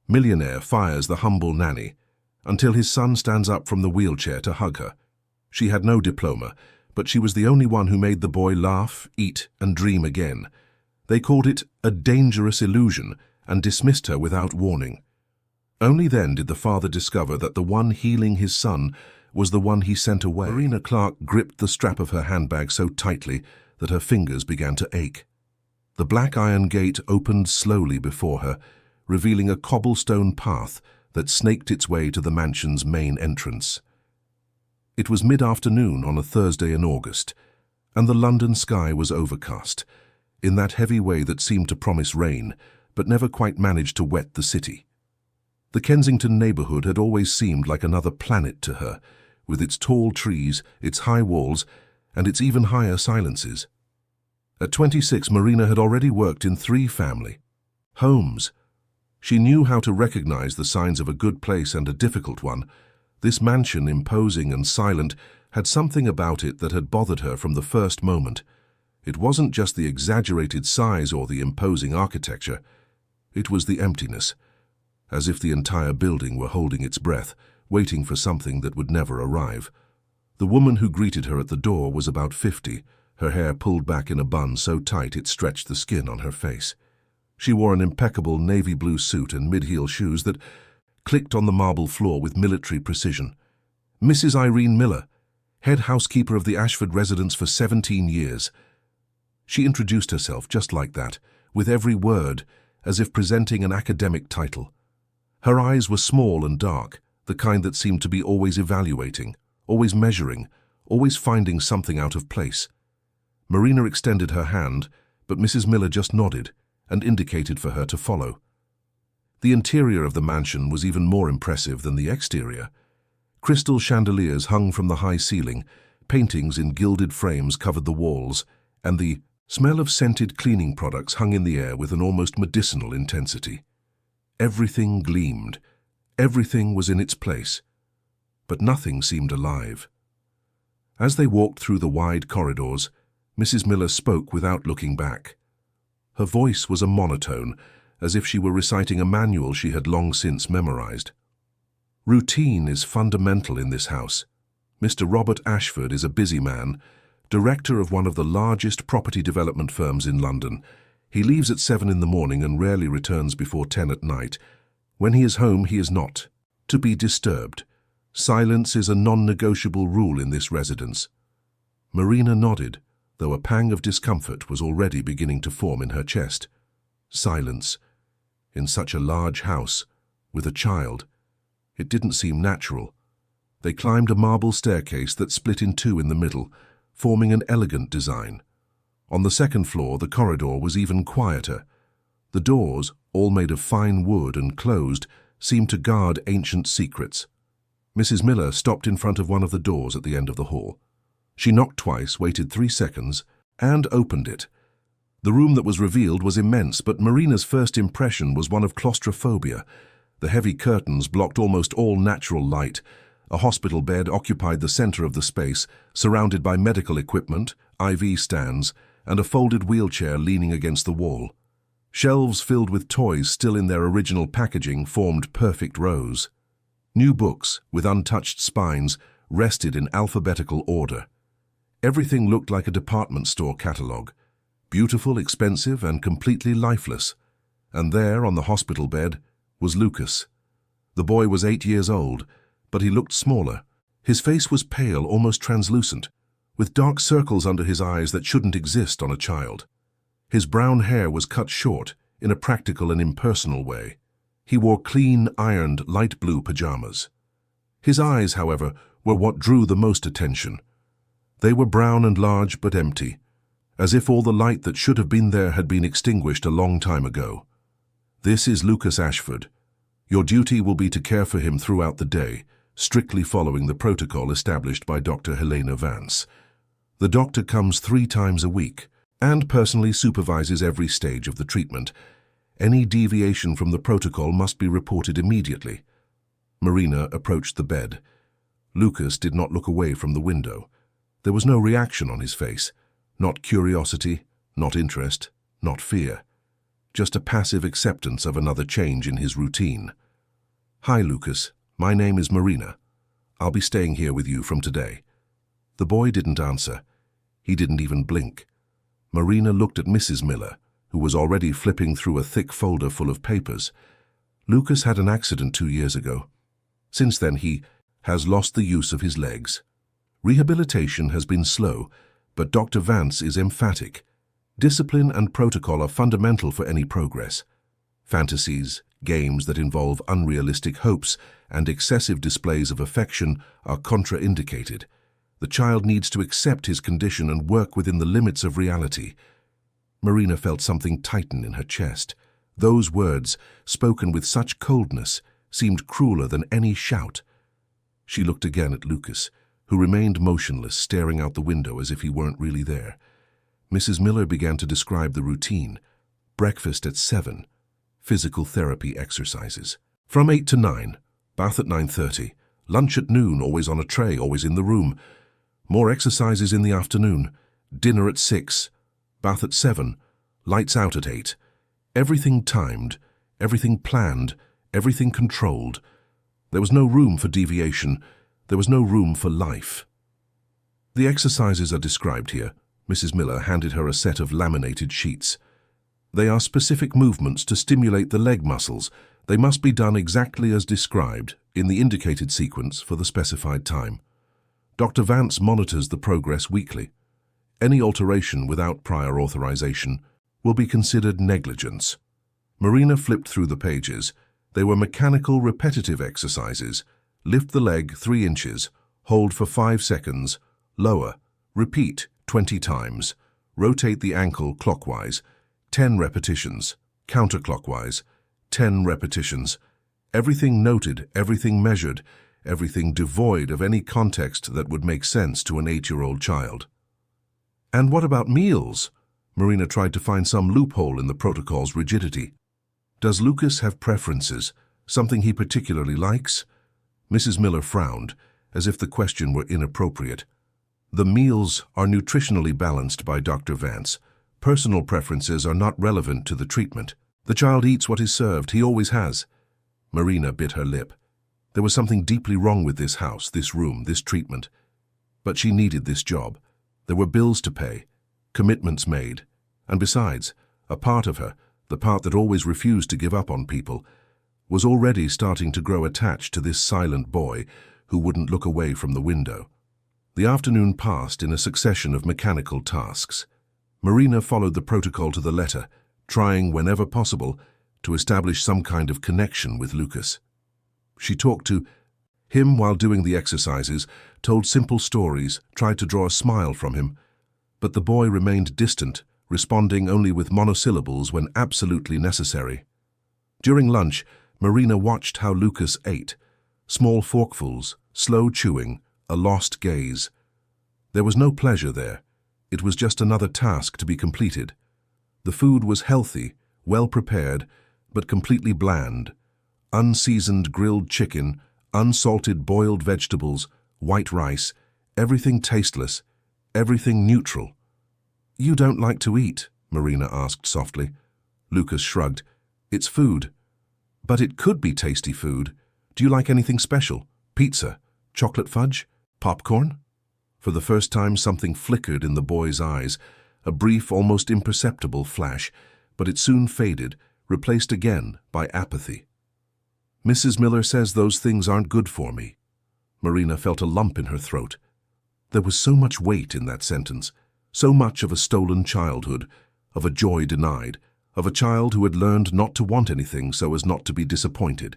Millionaire fires the humble Nanny, until his son stands up from the wheelchair to hug her. She had no diploma, but she was the only one who made the boy laugh, eat, and dream again. They called it a dangerous illusion and dismissed her without warning. Only then did the father discover that the one healing his son was the one he sent away. Marina Clark gripped the strap of her handbag so tightly that her fingers began to ache. The black iron gate opened slowly before her, revealing a cobblestone path that snaked its way to the mansion's main entrance. It was mid-afternoon on a Thursday in August, and the London sky was overcast, in that heavy way that seemed to promise rain, but never quite managed to wet the city. The Kensington neighbourhood had always seemed like another planet to her, with its tall trees, its high walls, and its even higher silences. At 26, Marina had already worked in 3 family homes. She knew how to recognize the signs of a good place and a difficult one. This mansion, imposing and silent, had something about it that had bothered her from the first moment. It wasn't just the exaggerated size or the imposing architecture. It was the emptiness, as if the entire building were holding its breath, waiting for something that would never arrive. The woman who greeted her at the door was about 50, her hair pulled back in a bun so tight it stretched the skin on her face. She wore an impeccable navy blue suit and mid-heel shoes that clicked on the marble floor with military precision. Mrs. Irene Miller, head housekeeper of the Ashford residence for 17 years. She introduced herself just like that, with every word, as if presenting an academic title. Her eyes were small and dark, the kind that seemed to be always evaluating, always measuring, always finding something out of place. Marina extended her hand, but Mrs. Miller just nodded and indicated for her to follow. The interior of the mansion was even more impressive than the exterior. Crystal chandeliers hung from the high ceiling, paintings in gilded frames covered the walls, and the smell of scented cleaning products hung in the air with an almost medicinal intensity. Everything gleamed. Everything was in its place. But nothing seemed alive. As they walked through the wide corridors, Mrs. Miller spoke without looking back. Her voice was a monotone, as if she were reciting a manual she had long since memorized. Routine is fundamental in this house. Mr. Robert Ashford is a busy man, director of one of the largest property development firms in London. He leaves at 7 in the morning and rarely returns before 10 at night. When he is home, he is not to be disturbed. Silence is a non-negotiable rule in this residence. Marina nodded, though a pang of discomfort was already beginning to form in her chest. Silence. In such a large house, with a child. It didn't seem natural. They climbed a marble staircase that split in 2 in the middle, forming an elegant design. On the 2nd floor, the corridor was even quieter. The doors, all made of fine wood and closed, seemed to guard ancient secrets. Mrs. Miller stopped in front of one of the doors at the end of the hall. She knocked twice, waited 3 seconds, and opened it. The room that was revealed was immense, but Marina's first impression was one of claustrophobia. The heavy curtains blocked almost all natural light. A hospital bed occupied the center of the space, surrounded by medical equipment, IV stands, and a folded wheelchair leaning against the wall. Shelves filled with toys still in their original packaging formed perfect rows. New books, with untouched spines, rested in alphabetical order. Everything looked like a department store catalogue, beautiful, expensive, and completely lifeless. And there, on the hospital bed, was Lucas. The boy was 8 years old, but he looked smaller. His face was pale, almost translucent, with dark circles under his eyes that shouldn't exist on a child. His brown hair was cut short, in a practical and impersonal way. He wore clean, ironed, light blue pajamas. His eyes, however, were what drew the most attention. They were brown and large but empty, as if all the light that should have been there had been extinguished a long time ago. "This is Lucas Ashford. Your duty will be to care for him throughout the day, strictly following the protocol established by Dr. Helena Vance. The doctor comes 3 times a week and personally supervises every stage of the treatment. Any deviation from the protocol must be reported immediately." Marina approached the bed. Lucas did not look away from the window. There was no reaction on his face, not curiosity, not interest, not fear. just a passive acceptance of another change in his routine. "Hi, Lucas. My name is Marina. I'll be staying here with you from today." The boy didn't answer. He didn't even blink. Marina looked at Mrs. Miller, who was already flipping through a thick folder full of papers. "Lucas had an accident 2 years ago. Since then he has lost the use of his legs. Rehabilitation has been slow, but Dr. Vance is emphatic. Discipline and protocol are fundamental for any progress. Fantasies, games that involve unrealistic hopes, and excessive displays of affection are contraindicated. The child needs to accept his condition and work within the limits of reality." Marina felt something tighten in her chest. Those words, spoken with such coldness, seemed crueler than any shout. She looked again at Lucas, who remained motionless, staring out the window as if he weren't really there. Mrs. Miller began to describe the routine. Breakfast at 7, physical therapy exercises. From 8 to 9, bath at 9:30, lunch at noon, always on a tray, always in the room. More exercises in the afternoon, dinner at 6, bath at 7, lights out at 8. Everything timed, everything planned, everything controlled. There was no room for deviation. There was no room for life. The exercises are described here. Mrs. Miller handed her a set of laminated sheets. They are specific movements to stimulate the leg muscles. They must be done exactly as described in the indicated sequence for the specified time. Dr. Vance monitors the progress weekly. Any alteration without prior authorization will be considered negligence. Marina flipped through the pages. They were mechanical, repetitive exercises. Lift the leg 3 inches, hold for 5 seconds, lower, repeat 20 times, rotate the ankle clockwise, 10 repetitions, counterclockwise, 10 repetitions. Everything noted, everything measured, everything devoid of any context that would make sense to an 8-year-old child. "And what about meals?" Marina tried to find some loophole in the protocol's rigidity. "Does Lucas have preferences, something he particularly likes?" Mrs. Miller frowned, as if the question were inappropriate. "The meals are nutritionally balanced by Dr. Vance. Personal preferences are not relevant to the treatment. The child eats what is served. He always has." Marina bit her lip. There was something deeply wrong with this house, this room, this treatment. But she needed this job. There were bills to pay, commitments made, and besides, a part of her, the part that always refused to give up on people, was already starting to grow attached to this silent boy who wouldn't look away from the window. The afternoon passed in a succession of mechanical tasks. Marina followed the protocol to the letter, trying, whenever possible, to establish some kind of connection with Lucas. She talked to him while doing the exercises, told simple stories, tried to draw a smile from him. But the boy remained distant, responding only with monosyllables when absolutely necessary. During lunch, Marina watched how Lucas ate. Small forkfuls, slow chewing, a lost gaze. There was no pleasure there. It was just another task to be completed. The food was healthy, well prepared, but completely bland. Unseasoned grilled chicken, unsalted boiled vegetables, white rice, everything tasteless, everything neutral. "You don't like to eat?" Marina asked softly. Lucas shrugged. "It's food." "But it could be tasty food. Do you like anything special? Pizza? Chocolate fudge? Popcorn?" For the first time something flickered in the boy's eyes, a brief, almost imperceptible flash, but it soon faded, replaced again by apathy. "Mrs. Miller says those things aren't good for me." Marina felt a lump in her throat. There was so much weight in that sentence, so much of a stolen childhood, of a joy denied, of a child who had learned not to want anything so as not to be disappointed.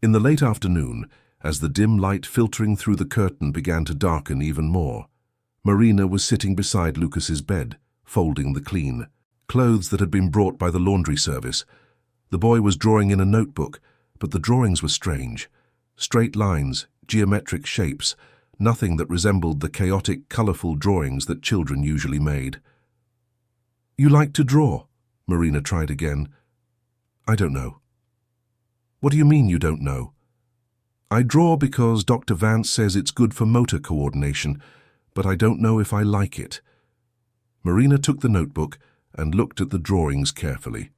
In the late afternoon, as the dim light filtering through the curtain began to darken even more, Marina was sitting beside Lucas's bed, folding the clean clothes that had been brought by the laundry service. The boy was drawing in a notebook, but the drawings were strange. Straight lines, geometric shapes, nothing that resembled the chaotic, colorful drawings that children usually made. "You like to draw?" Marina tried again. "I don't know." "What do you mean you don't know?" "I draw because Dr. Vance says it's good for motor coordination, but I don't know if I like it." Marina took the notebook and looked at the drawings carefully.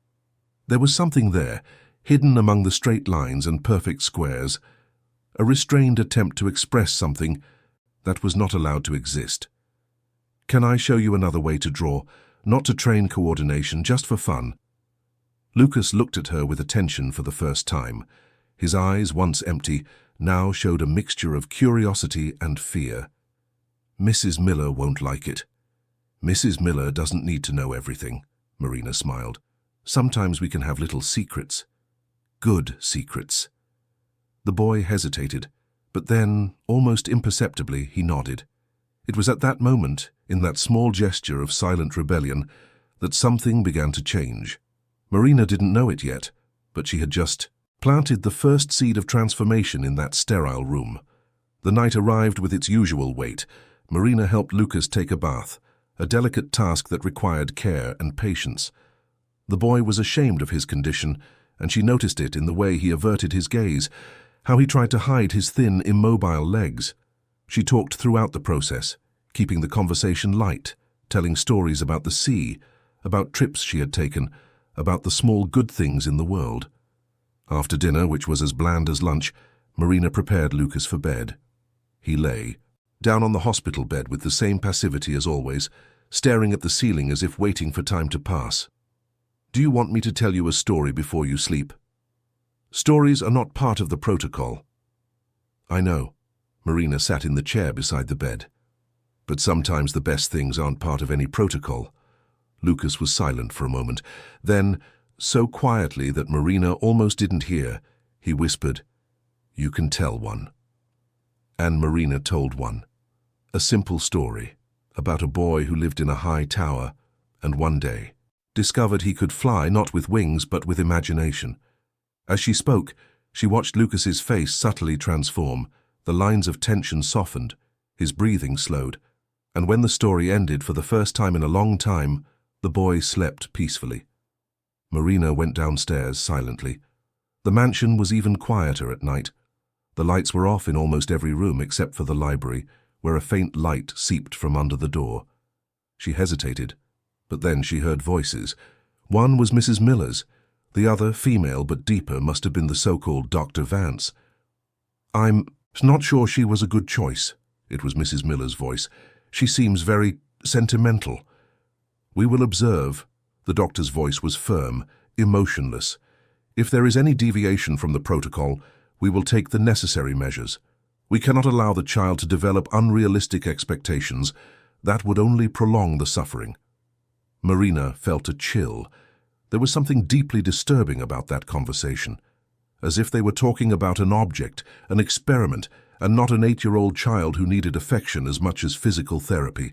There was something there, hidden among the straight lines and perfect squares, a restrained attempt to express something that was not allowed to exist. "Can I show you another way to draw? Not to train coordination, just for fun." Lucas looked at her with attention for the first time. His eyes, once empty, now showed a mixture of curiosity and fear. "Mrs. Miller won't like it." "Mrs. Miller doesn't need to know everything," Marina smiled. "Sometimes we can have little secrets. Good secrets." The boy hesitated, but then, almost imperceptibly, he nodded. It was at that moment, in that small gesture of silent rebellion, that something began to change. Marina didn't know it yet, but she had just planted the first seed of transformation in that sterile room. The night arrived with its usual wait. Marina helped Lucas take a bath, a delicate task that required care and patience. The boy was ashamed of his condition, and she noticed it in the way he averted his gaze, how he tried to hide his thin, immobile legs. She talked throughout the process, keeping the conversation light, telling stories about the sea, about trips she had taken, about the small good things in the world. After dinner, which was as bland as lunch, Marina prepared Lucas for bed. He lay, down on the hospital bed with the same passivity as always, staring at the ceiling as if waiting for time to pass. "Do you want me to tell you a story before you sleep?" "Stories are not part of the protocol." "I know." Marina sat in the chair beside the bed. "But sometimes the best things aren't part of any protocol." Lucas was silent for a moment. Then, so quietly that Marina almost didn't hear, he whispered, "You can tell one." And Marina told one. A simple story about a boy who lived in a high tower and one day discovered he could fly not with wings but with imagination. As she spoke, she watched Lucas's face subtly transform. The lines of tension softened, his breathing slowed, and when the story ended for the first time in a long time, the boy slept peacefully. Marina went downstairs silently. The mansion was even quieter at night. The lights were off in almost every room except for the library, where a faint light seeped from under the door. She hesitated, but then she heard voices. One was Mrs. Miller's. The other, female but deeper, must have been the so-called Dr. Vance. "I'm not sure she was a good choice," it was Mrs. Miller's voice. "She seems very sentimental." "We will observe." The doctor's voice was firm, emotionless. "If there is any deviation from the protocol, we will take the necessary measures. We cannot allow the child to develop unrealistic expectations. That would only prolong the suffering." Marina felt a chill. There was something deeply disturbing about that conversation, as if they were talking about an object, an experiment, and not an 8-year-old child who needed affection as much as physical therapy.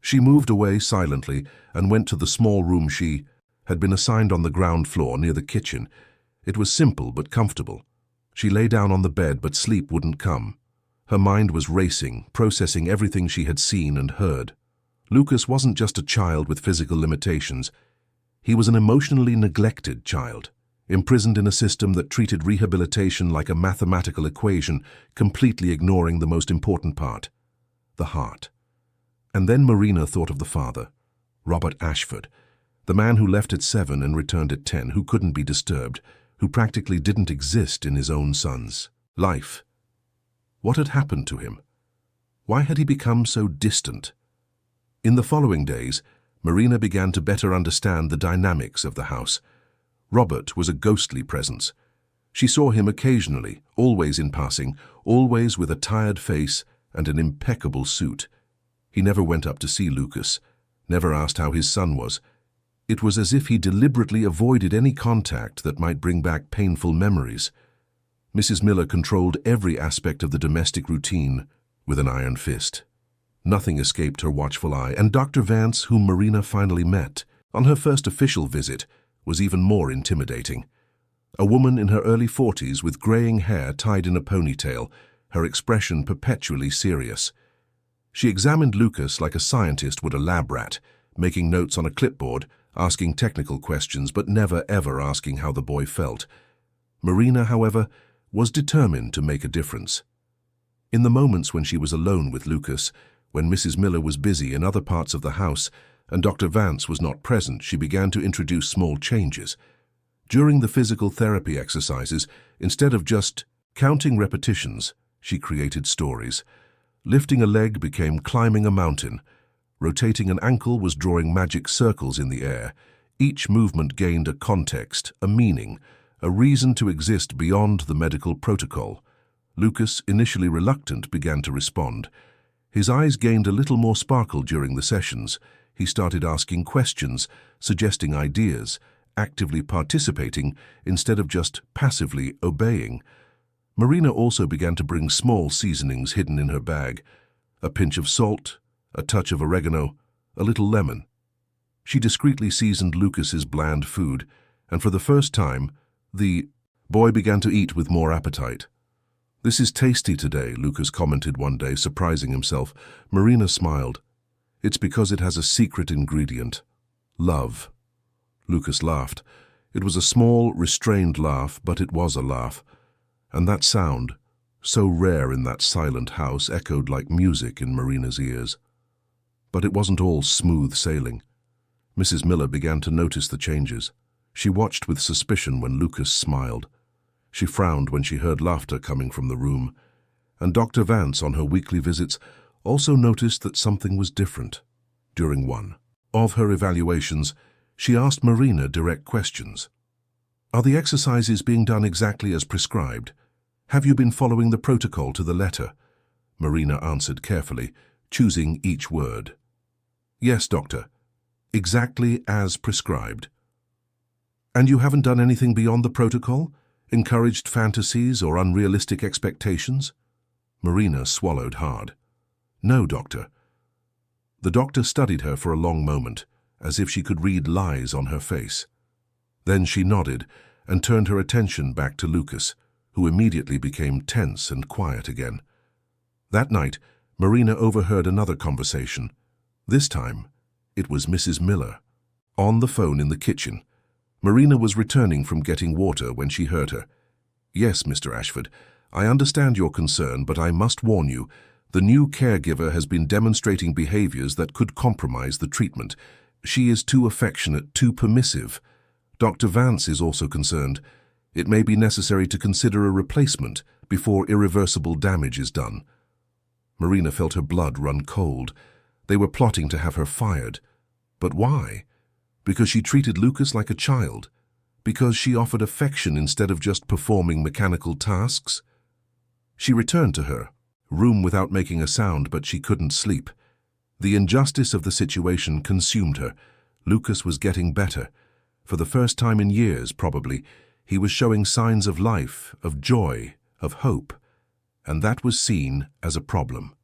She moved away silently and went to the small room she had been assigned on the ground floor near the kitchen. It was simple but comfortable. She lay down on the bed, but sleep wouldn't come. Her mind was racing, processing everything she had seen and heard. Lucas wasn't just a child with physical limitations. He was an emotionally neglected child, imprisoned in a system that treated rehabilitation like a mathematical equation, completely ignoring the most important part, the heart. And then Marina thought of the father, Robert Ashford, the man who left at 7 and returned at 10, who couldn't be disturbed, who practically didn't exist in his own son's life. What had happened to him? Why had he become so distant? In the following days, Marina began to better understand the dynamics of the house. Robert was a ghostly presence. She saw him occasionally, always in passing, always with a tired face and an impeccable suit. He never went up to see Lucas, never asked how his son was. It was as if he deliberately avoided any contact that might bring back painful memories. Mrs. Miller controlled every aspect of the domestic routine with an iron fist. Nothing escaped her watchful eye, and Dr. Vance, whom Marina finally met on her first official visit, was even more intimidating. A woman in her early 40s with graying hair tied in a ponytail, her expression perpetually serious. She examined Lucas like a scientist would a lab rat, making notes on a clipboard, asking technical questions, but never ever asking how the boy felt. Marina, however, was determined to make a difference. In the moments when she was alone with Lucas, when Mrs. Miller was busy in other parts of the house and Dr. Vance was not present, she began to introduce small changes. During the physical therapy exercises, instead of just counting repetitions, she created stories. Lifting a leg became climbing a mountain. Rotating an ankle was drawing magic circles in the air. Each movement gained a context, a meaning, a reason to exist beyond the medical protocol. Lucas, initially reluctant, began to respond. His eyes gained a little more sparkle during the sessions. He started asking questions, suggesting ideas, actively participating instead of just passively obeying. Marina also began to bring small seasonings hidden in her bag. A pinch of salt, a touch of oregano, a little lemon. She discreetly seasoned Lucas's bland food, and for the first time, the boy began to eat with more appetite. "This is tasty today," Lucas commented one day, surprising himself. Marina smiled. "It's because it has a secret ingredient. Love." Lucas laughed. It was a small, restrained laugh, but it was a laugh. And that sound, so rare in that silent house, echoed like music in Marina's ears. But it wasn't all smooth sailing. Mrs. Miller began to notice the changes. She watched with suspicion when Lucas smiled. She frowned when she heard laughter coming from the room. And Dr. Vance, on her weekly visits, also noticed that something was different. During one of her evaluations, she asked Marina direct questions. "Are the exercises being done exactly as prescribed? Have you been following the protocol to the letter?" Marina answered carefully, choosing each word. "Yes, doctor. Exactly as prescribed." "And you haven't done anything beyond the protocol? Encouraged fantasies or unrealistic expectations?" Marina swallowed hard. "No, doctor." The doctor studied her for a long moment, as if she could read lies on her face. Then she nodded and turned her attention back to Lucas, who immediately became tense and quiet again. That night, Marina overheard another conversation. This time, it was Mrs. Miller. On the phone in the kitchen, Marina was returning from getting water when she heard her. "Yes, Mr. Ashford, I understand your concern, but I must warn you, the new caregiver has been demonstrating behaviors that could compromise the treatment. She is too affectionate, too permissive. Dr. Vance is also concerned. It may be necessary to consider a replacement before irreversible damage is done." Marina felt her blood run cold. They were plotting to have her fired. But why? Because she treated Lucas like a child? Because she offered affection instead of just performing mechanical tasks? She returned to her room without making a sound, but she couldn't sleep. The injustice of the situation consumed her. Lucas was getting better. For the first time in years, probably, he was showing signs of life, of joy, of hope, and that was seen as a problem.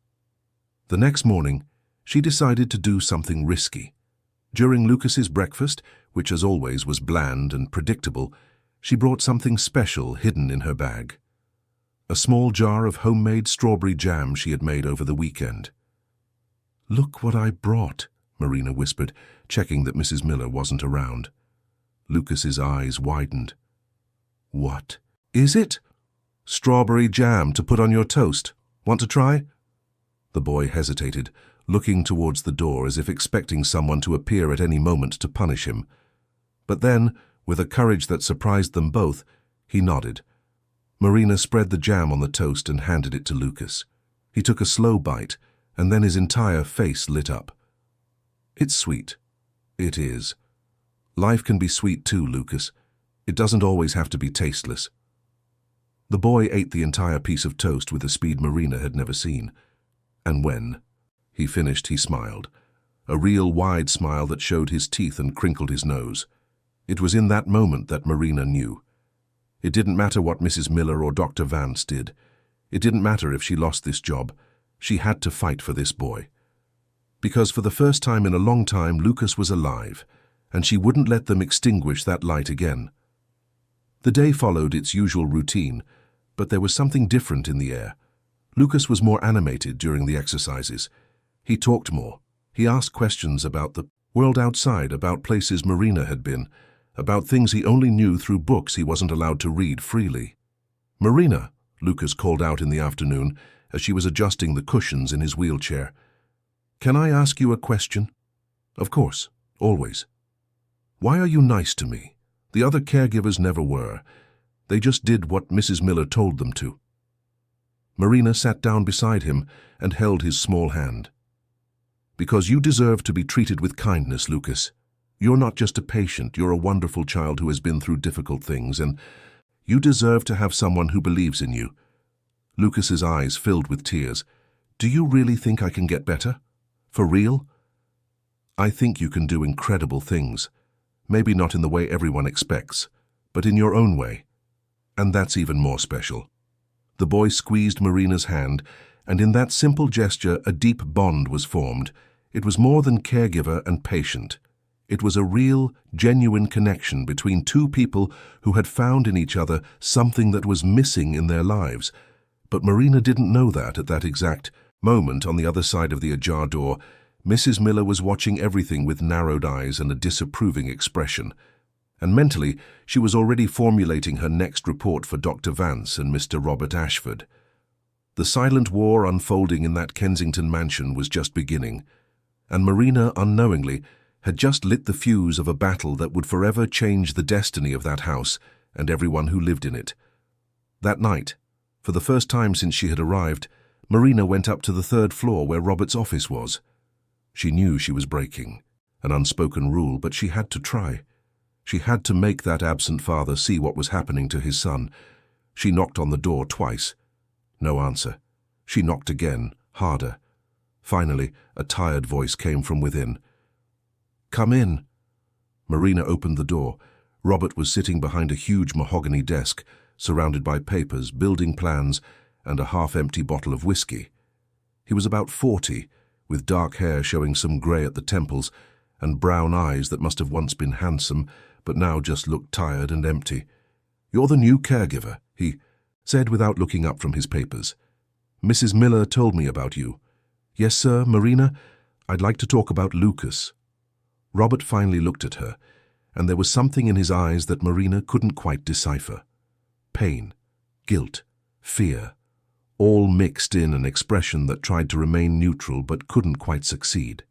The next morning, she decided to do something risky. During Lucas's breakfast, which as always was bland and predictable, she brought something special hidden in her bag. A small jar of homemade strawberry jam she had made over the weekend. "Look what I brought," Marina whispered, checking that Mrs. Miller wasn't around. Lucas's eyes widened. "What is it?" "Strawberry jam to put on your toast. Want to try?" The boy hesitated, looking towards the door as if expecting someone to appear at any moment to punish him. But then, with a courage that surprised them both, he nodded. Marina spread the jam on the toast and handed it to Lucas. He took a slow bite, and then his entire face lit up. "It's sweet." "It is. Life can be sweet too, Lucas. It doesn't always have to be tasteless." The boy ate the entire piece of toast with a speed Marina had never seen. And when he finished, he smiled. A real wide smile that showed his teeth and crinkled his nose. It was in that moment that Marina knew. It didn't matter what Mrs. Miller or Dr. Vance did. It didn't matter if she lost this job. She had to fight for this boy. Because for the first time in a long time, Lucas was alive, and she wouldn't let them extinguish that light again. The day followed its usual routine, but there was something different in the air. Lucas was more animated during the exercises. He talked more. He asked questions about the world outside, about places Marina had been, about things he only knew through books he wasn't allowed to read freely. "Marina," Lucas called out in the afternoon as she was adjusting the cushions in his wheelchair. "Can I ask you a question?" "Of course, always." "Why are you nice to me? The other caregivers never were. They just did what Mrs. Miller told them to. Marina sat down beside him and held his small hand. Because you deserve to be treated with kindness, Lucas. You're not just a patient, you're a wonderful child who has been through difficult things, and you deserve to have someone who believes in you. Lucas's eyes filled with tears. Do you really think I can get better? For real? I think you can do incredible things. Maybe not in the way everyone expects, but in your own way. And that's even more special. The boy squeezed Marina's hand, and in that simple gesture a deep bond was formed. It was more than caregiver and patient. It was a real, genuine connection between two people who had found in each other something that was missing in their lives. But Marina didn't know that at that exact moment. On the other side of the ajar door, Mrs. Miller was watching everything with narrowed eyes and a disapproving expression. And mentally, she was already formulating her next report for Dr. Vance and Mr. Robert Ashford. The silent war unfolding in that Kensington mansion was just beginning, and Marina, unknowingly, had just lit the fuse of a battle that would forever change the destiny of that house and everyone who lived in it. That night, for the first time since she had arrived, Marina went up to the third floor where Robert's office was. She knew she was breaking an unspoken rule, but she had to try. She had to make that absent father see what was happening to his son. She knocked on the door twice. No answer. She knocked again, harder. Finally, a tired voice came from within. "Come in." Marina opened the door. Robert was sitting behind a huge mahogany desk, surrounded by papers, building plans, and a half-empty bottle of whiskey. He was about 40, with dark hair showing some grey at the temples, and brown eyes that must have once been handsome, but now just looked tired and empty. "You're the new caregiver," he said without looking up from his papers. "Mrs. Miller told me about you." "Yes, sir, Marina. I'd like to talk about Lucas." Robert finally looked at her, and there was something in his eyes that Marina couldn't quite decipher. Pain, guilt, fear, all mixed in an expression that tried to remain neutral but couldn't quite succeed.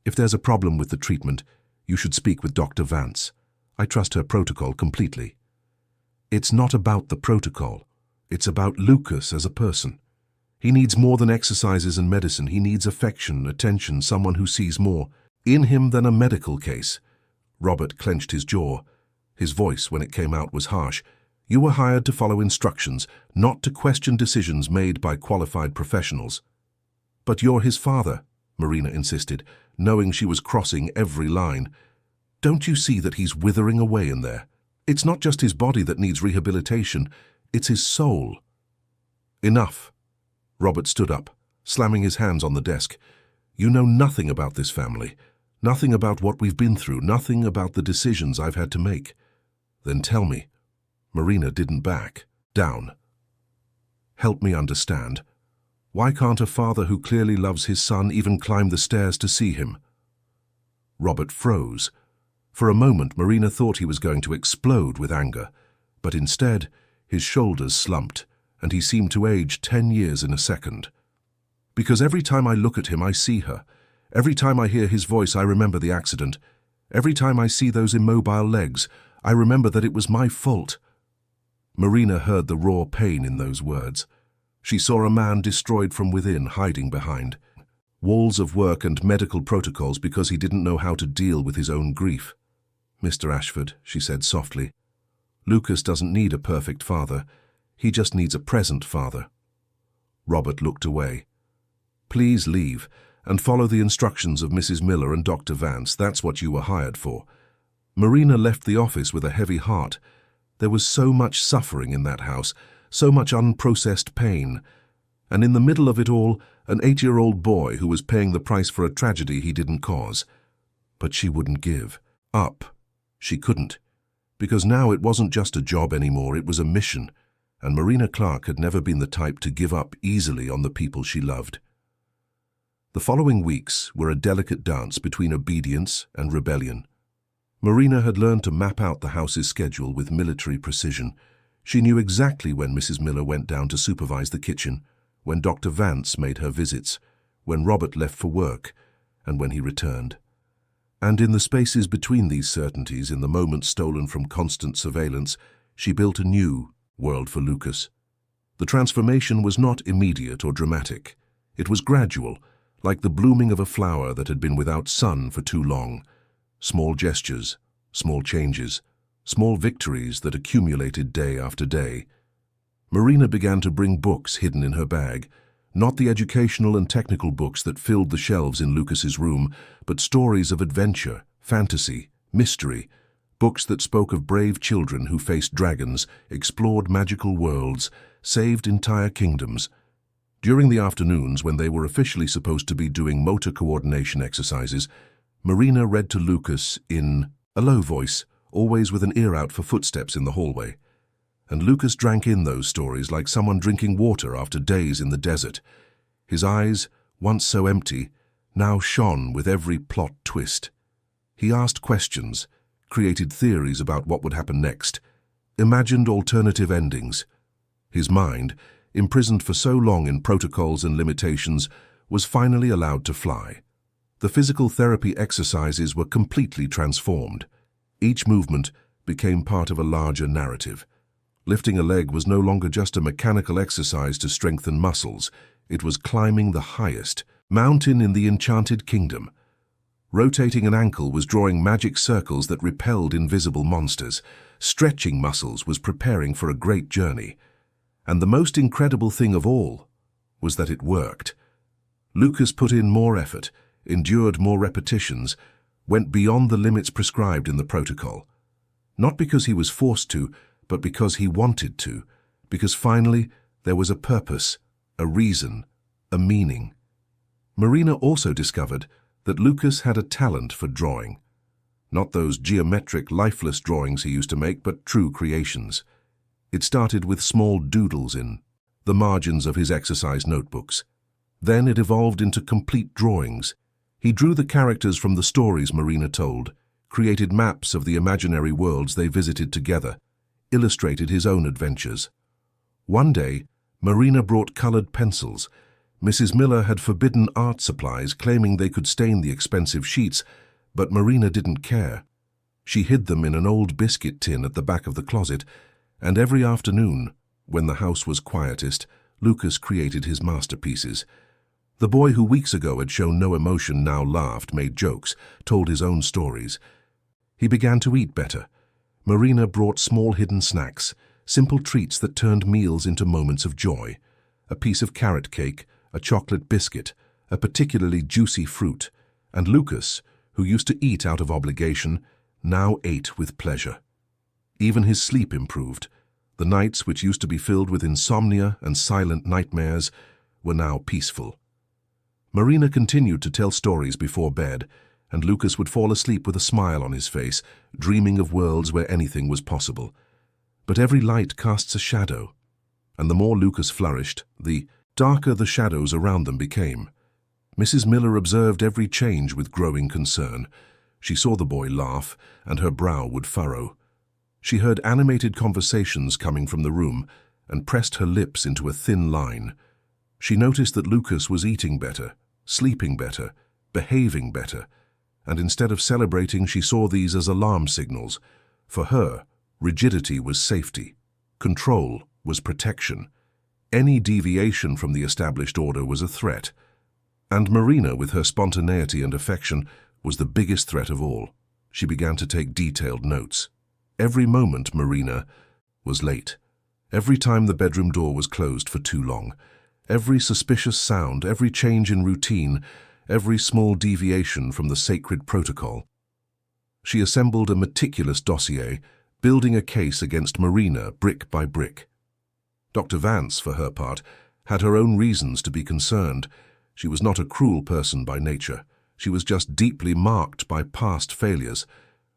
"If there's a problem with the treatment, you should speak with Dr. Vance. I trust her protocol completely." "It's not about the protocol. It's about Lucas as a person. He needs more than exercises and medicine. He needs affection, attention, someone who sees more in him than a medical case." Robert clenched his jaw. His voice, when it came out, was harsh. "You were hired to follow instructions, not to question decisions made by qualified professionals." "But you're his father," Marina insisted, knowing she was crossing every line. "Don't you see that he's withering away in there? It's not just his body that needs rehabilitation, it's his soul." "Enough." Robert stood up, slamming his hands on the desk. "You know nothing about this family, nothing about what we've been through, nothing about the decisions I've had to make." "Then tell me." Marina didn't back down. "Help me understand. Why can't a father who clearly loves his son even climb the stairs to see him?" Robert froze. For a moment, Marina thought he was going to explode with anger, but instead, his shoulders slumped, and he seemed to age 10 years in a second. "Because every time I look at him, I see her. Every time I hear his voice, I remember the accident. Every time I see those immobile legs, I remember that it was my fault." Marina heard the raw pain in those words. She saw a man destroyed from within, hiding behind walls of work and medical protocols because he didn't know how to deal with his own grief. "Mr. Ashford," she said softly, "Lucas doesn't need a perfect father. He just needs a present father." Robert looked away. "Please leave and follow the instructions of Mrs. Miller and Dr. Vance. That's what you were hired for." Marina left the office with a heavy heart. There was so much suffering in that house, so much unprocessed pain, and in the middle of it all, an 8-year-old boy who was paying the price for a tragedy he didn't cause. But she wouldn't give up. She couldn't, because now it wasn't just a job anymore, it was a mission, and Marina Clark had never been the type to give up easily on the people she loved. The following weeks were a delicate dance between obedience and rebellion. Marina had learned to map out the house's schedule with military precision. She knew exactly when Mrs. Miller went down to supervise the kitchen, when Dr. Vance made her visits, when Robert left for work, and when he returned. And in the spaces between these certainties, in the moments stolen from constant surveillance, she built a new world for Lucas. The transformation was not immediate or dramatic. It was gradual, like the blooming of a flower that had been without sun for too long. Small gestures, small changes, small victories that accumulated day after day. Marina began to bring books hidden in her bag, not the educational and technical books that filled the shelves in Lucas's room, but stories of adventure, fantasy, mystery, books that spoke of brave children who faced dragons, explored magical worlds, saved entire kingdoms. During the afternoons, when they were officially supposed to be doing motor coordination exercises, Marina read to Lucas in a low voice, always with an ear out for footsteps in the hallway. And Lucas drank in those stories like someone drinking water after days in the desert. His eyes, once so empty, now shone with every plot twist. He asked questions, created theories about what would happen next, imagined alternative endings. His mind, imprisoned for so long in protocols and limitations, was finally allowed to fly. The physical therapy exercises were completely transformed. Each movement became part of a larger narrative. Lifting a leg was no longer just a mechanical exercise to strengthen muscles. It was climbing the highest mountain in the enchanted kingdom. Rotating an ankle was drawing magic circles that repelled invisible monsters. Stretching muscles was preparing for a great journey. And the most incredible thing of all was that it worked. Lucas put in more effort, endured more repetitions, went beyond the limits prescribed in the protocol. Not because he was forced to, but because he wanted to, because finally there was a purpose, a reason, a meaning. Marina also discovered that Lucas had a talent for drawing. Not those geometric, lifeless drawings he used to make, but true creations. It started with small doodles in the margins of his exercise notebooks. Then it evolved into complete drawings. He drew the characters from the stories Marina told, created maps of the imaginary worlds they visited together, illustrated his own adventures. One day, Marina brought colored pencils. Mrs. Miller had forbidden art supplies, claiming they could stain the expensive sheets, but Marina didn't care. She hid them in an old biscuit tin at the back of the closet, and every afternoon, when the house was quietest, Lucas created his masterpieces. The boy who weeks ago had shown no emotion now laughed, made jokes, told his own stories. He began to eat better. Marina brought small hidden snacks, simple treats that turned meals into moments of joy. A piece of carrot cake, a chocolate biscuit, a particularly juicy fruit, and Lucas, who used to eat out of obligation, now ate with pleasure. Even his sleep improved. The nights, which used to be filled with insomnia and silent nightmares, were now peaceful. Marina continued to tell stories before bed, and Lucas would fall asleep with a smile on his face, dreaming of worlds where anything was possible. But every light casts a shadow, and the more Lucas flourished, the darker the shadows around them became. Mrs. Miller observed every change with growing concern. She saw the boy laugh, and her brow would furrow. She heard animated conversations coming from the room, and pressed her lips into a thin line. She noticed that Lucas was eating better, sleeping better, behaving better, and instead of celebrating, she saw these as alarm signals. For her, rigidity was safety. Control was protection. Any deviation from the established order was a threat. And Marina, with her spontaneity and affection, was the biggest threat of all. She began to take detailed notes. Every moment Marina was late. Every time the bedroom door was closed for too long. Every suspicious sound, every change in routine, every small deviation from the sacred protocol. She assembled a meticulous dossier, building a case against Marina brick by brick. Dr. Vance, for her part, had her own reasons to be concerned. She was not a cruel person by nature. She was just deeply marked by past failures.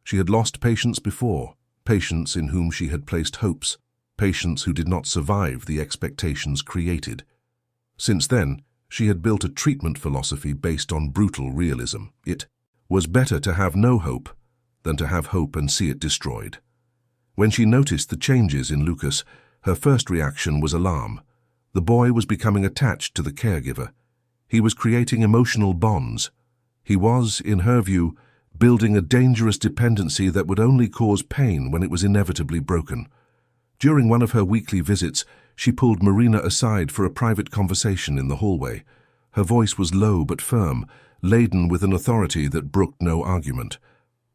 She had lost patients before, patients in whom she had placed hopes, patients who did not survive the expectations created. Since then, she had built a treatment philosophy based on brutal realism. It was better to have no hope than to have hope and see it destroyed. When she noticed the changes in Lucas, her first reaction was alarm. The boy was becoming attached to the caregiver. He was creating emotional bonds. He was, in her view, building a dangerous dependency that would only cause pain when it was inevitably broken. During one of her weekly visits, she pulled Marina aside for a private conversation in the hallway. Her voice was low but firm, laden with an authority that brooked no argument.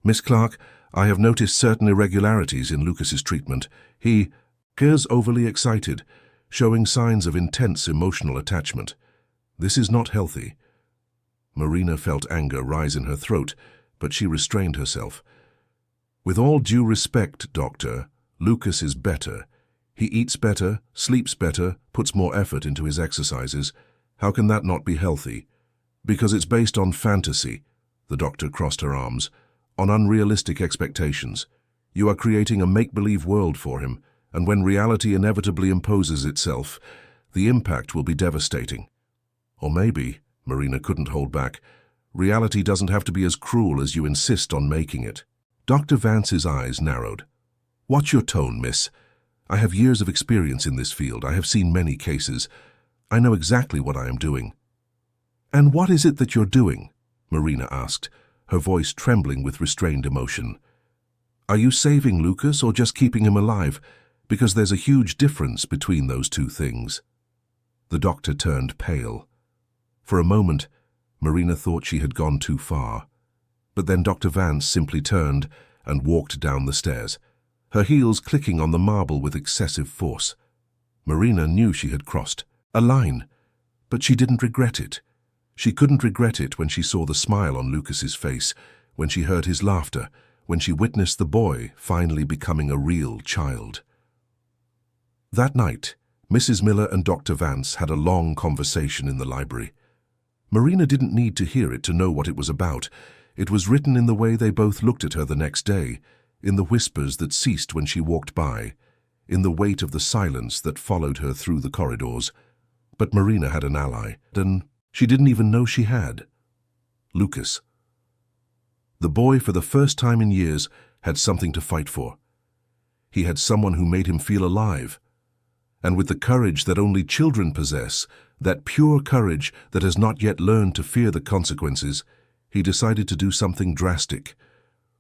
"Miss Clark, I have noticed certain irregularities in Lucas's treatment. He appears overly excited, showing signs of intense emotional attachment. This is not healthy." Marina felt anger rise in her throat, but she restrained herself. "With all due respect, Doctor, Lucas is better. He eats better, sleeps better, puts more effort into his exercises. How can that not be healthy? Because it's based on fantasy." The doctor crossed her arms. "On unrealistic expectations. You are creating a make-believe world for him, and when reality inevitably imposes itself, the impact will be devastating. Or maybe," Marina couldn't hold back, "reality doesn't have to be as cruel as you insist on making it." Dr. Vance's eyes narrowed. "Watch your tone, miss. I have years of experience in this field. I have seen many cases. I know exactly what I am doing." "And what is it that you're doing?" Marina asked, her voice trembling with restrained emotion. "Are you saving Lucas or just keeping him alive? Because there's a huge difference between those two things." The doctor turned pale. For a moment, Marina thought she had gone too far. But then Dr. Vance simply turned and walked down the stairs, her heels clicking on the marble with excessive force. Marina knew she had crossed a line, but she didn't regret it. She couldn't regret it when she saw the smile on Lucas's face, when she heard his laughter, when she witnessed the boy finally becoming a real child. That night, Mrs. Miller and Dr. Vance had a long conversation in the library. Marina didn't need to hear it to know what it was about. It was written in the way they both looked at her the next day, in the whispers that ceased when she walked by, in the weight of the silence that followed her through the corridors. But Marina had an ally, and she didn't even know she had. Lucas. The boy, for the first time in years, had something to fight for. He had someone who made him feel alive. And with the courage that only children possess, that pure courage that has not yet learned to fear the consequences, he decided to do something drastic.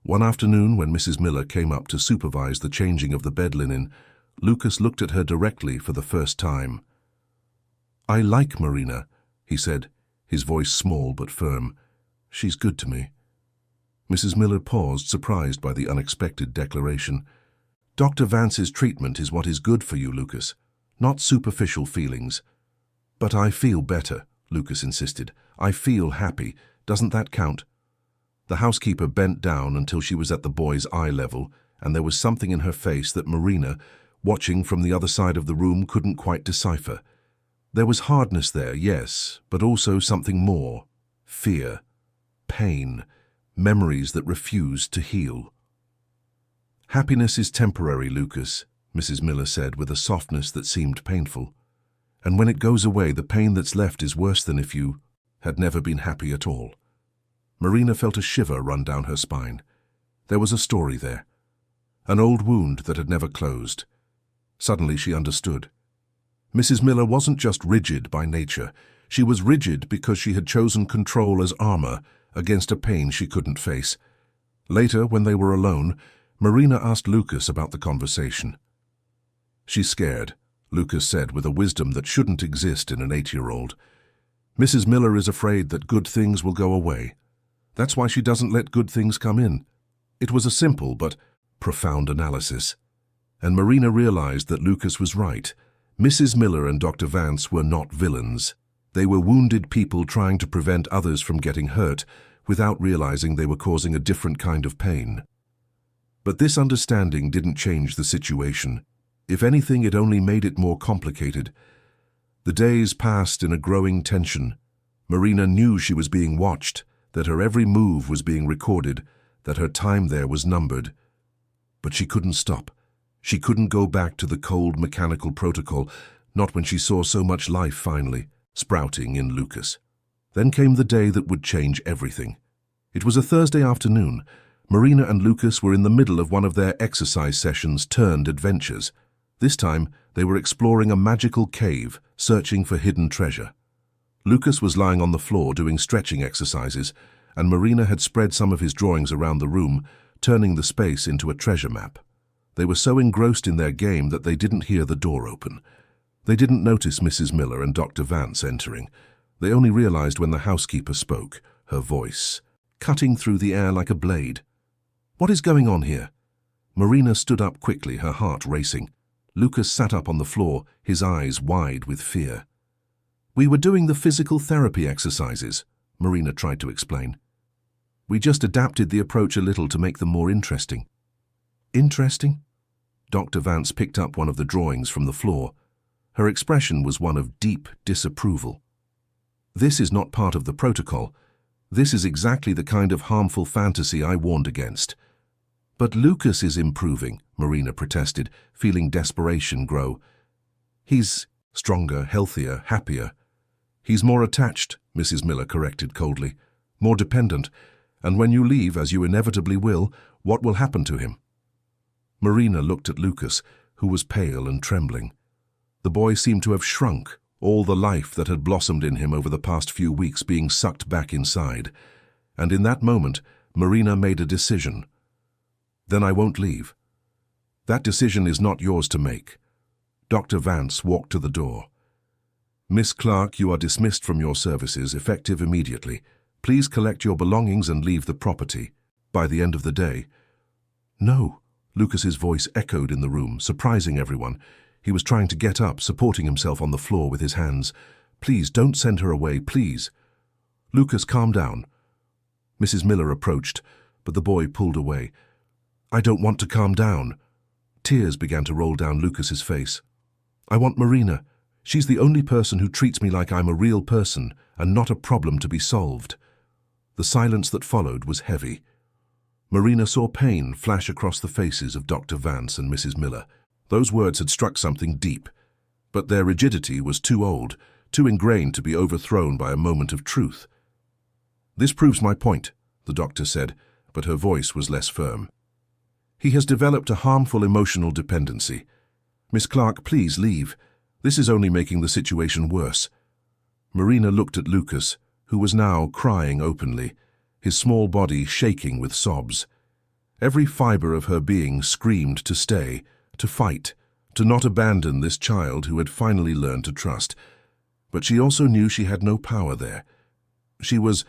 One afternoon, when Mrs. Miller came up to supervise the changing of the bed linen, Lucas looked at her directly for the first time. "I like Marina," he said, his voice small but firm. "She's good to me." Mrs. Miller paused, surprised by the unexpected declaration. "Dr. Vance's treatment is what is good for you, Lucas, not superficial feelings." "But I feel better," Lucas insisted. "I feel happy. Doesn't that count?" The housekeeper bent down until she was at the boy's eye level, and there was something in her face that Marina, watching from the other side of the room, couldn't quite decipher. There was hardness there, yes, but also something more. Fear, pain, memories that refused to heal. "Happiness is temporary, Lucas," Mrs. Miller said with a softness that seemed painful. "And when it goes away, the pain that's left is worse than if you had never been happy at all." Marina felt a shiver run down her spine. There was a story there. An old wound that had never closed. Suddenly she understood. Mrs. Miller wasn't just rigid by nature. She was rigid because she had chosen control as armor against a pain she couldn't face. Later, when they were alone, Marina asked Lucas about the conversation. "She's scared," Lucas said with a wisdom that shouldn't exist in an 8-year-old. "Mrs. Miller is afraid that good things will go away. That's why she doesn't let good things come in." It was a simple but profound analysis. And Marina realized that Lucas was right. Mrs. Miller and Dr. Vance were not villains. They were wounded people trying to prevent others from getting hurt without realizing they were causing a different kind of pain. But this understanding didn't change the situation. If anything, it only made it more complicated. The days passed in a growing tension. Marina knew she was being watched, that her every move was being recorded, that her time there was numbered. But she couldn't stop. She couldn't go back to the cold mechanical protocol, not when she saw so much life finally sprouting in Lucas. Then came the day that would change everything. It was a Thursday afternoon. Marina and Lucas were in the middle of one of their exercise sessions turned adventures. This time, they were exploring a magical cave, searching for hidden treasure. Lucas was lying on the floor doing stretching exercises, and Marina had spread some of his drawings around the room, turning the space into a treasure map. They were so engrossed in their game that they didn't hear the door open. They didn't notice Mrs. Miller and Dr. Vance entering. They only realized when the housekeeper spoke, her voice cutting through the air like a blade. "What is going on here?" Marina stood up quickly, her heart racing. Lucas sat up on the floor, his eyes wide with fear. "We were doing the physical therapy exercises," Marina tried to explain. "We just adapted the approach a little to make them more interesting." "Interesting?" Dr. Vance picked up one of the drawings from the floor. Her expression was one of deep disapproval. "This is not part of the protocol. This is exactly the kind of harmful fantasy I warned against." "But Lucas is improving," Marina protested, feeling desperation grow. "He's stronger, healthier, happier." "He's more attached," Mrs. Miller corrected coldly. "More dependent. And when you leave, as you inevitably will, what will happen to him?" Marina looked at Lucas, who was pale and trembling. The boy seemed to have shrunk, all the life that had blossomed in him over the past few weeks being sucked back inside. And in that moment, Marina made a decision. "Then I won't leave. That decision is not yours to make." Dr. Vance walked to the door. "Miss Clark, you are dismissed from your services, effective immediately. Please collect your belongings and leave the property by the end of the day." "No," Lucas's voice echoed in the room, surprising everyone. He was trying to get up, supporting himself on the floor with his hands. "Please, don't send her away, please." "Lucas, calm down." Mrs. Miller approached, but the boy pulled away. "I don't want to calm down." Tears began to roll down Lucas's face. "I want Marina. She's the only person who treats me like I'm a real person and not a problem to be solved." The silence that followed was heavy. Marina saw pain flash across the faces of Dr. Vance and Mrs. Miller. Those words had struck something deep, but their rigidity was too old, too ingrained to be overthrown by a moment of truth. "This proves my point," the doctor said, but her voice was less firm. "He has developed a harmful emotional dependency. Miss Clark, please leave. This is only making the situation worse." Marina looked at Lucas, who was now crying openly, his small body shaking with sobs. Every fiber of her being screamed to stay, to fight, to not abandon this child who had finally learned to trust. But she also knew she had no power there. She was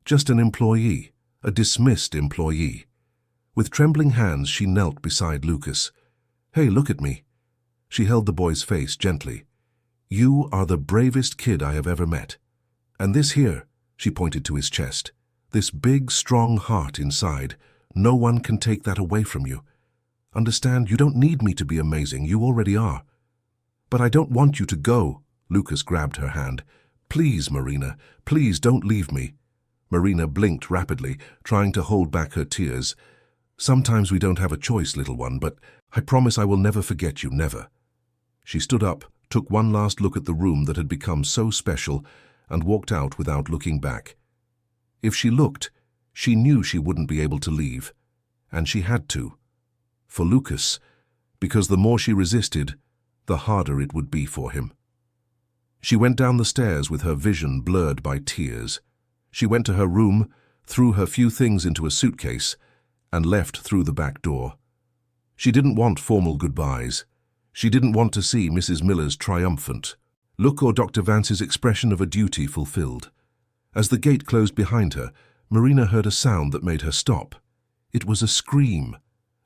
just an employee, a dismissed employee. With trembling hands, she knelt beside Lucas. "Hey, look at me." She held the boy's face gently. "You are the bravest kid I have ever met. And this here," she pointed to his chest, "this big, strong heart inside, no one can take that away from you. Understand, you don't need me to be amazing, you already are." "But I don't want you to go." Lucas grabbed her hand. "Please, Marina, please don't leave me." Marina blinked rapidly, trying to hold back her tears. "Sometimes we don't have a choice, little one, but I promise I will never forget you, never." She stood up, took one last look at the room that had become so special, and walked out without looking back. If she looked, she knew she wouldn't be able to leave, and she had to. For Lucas, because the more she resisted, the harder it would be for him. She went down the stairs with her vision blurred by tears. She went to her room, threw her few things into a suitcase, and left through the back door. She didn't want formal goodbyes. She didn't want to see Mrs. Miller's triumphant look or Dr. Vance's expression of a duty fulfilled. As the gate closed behind her, Marina heard a sound that made her stop. It was a scream,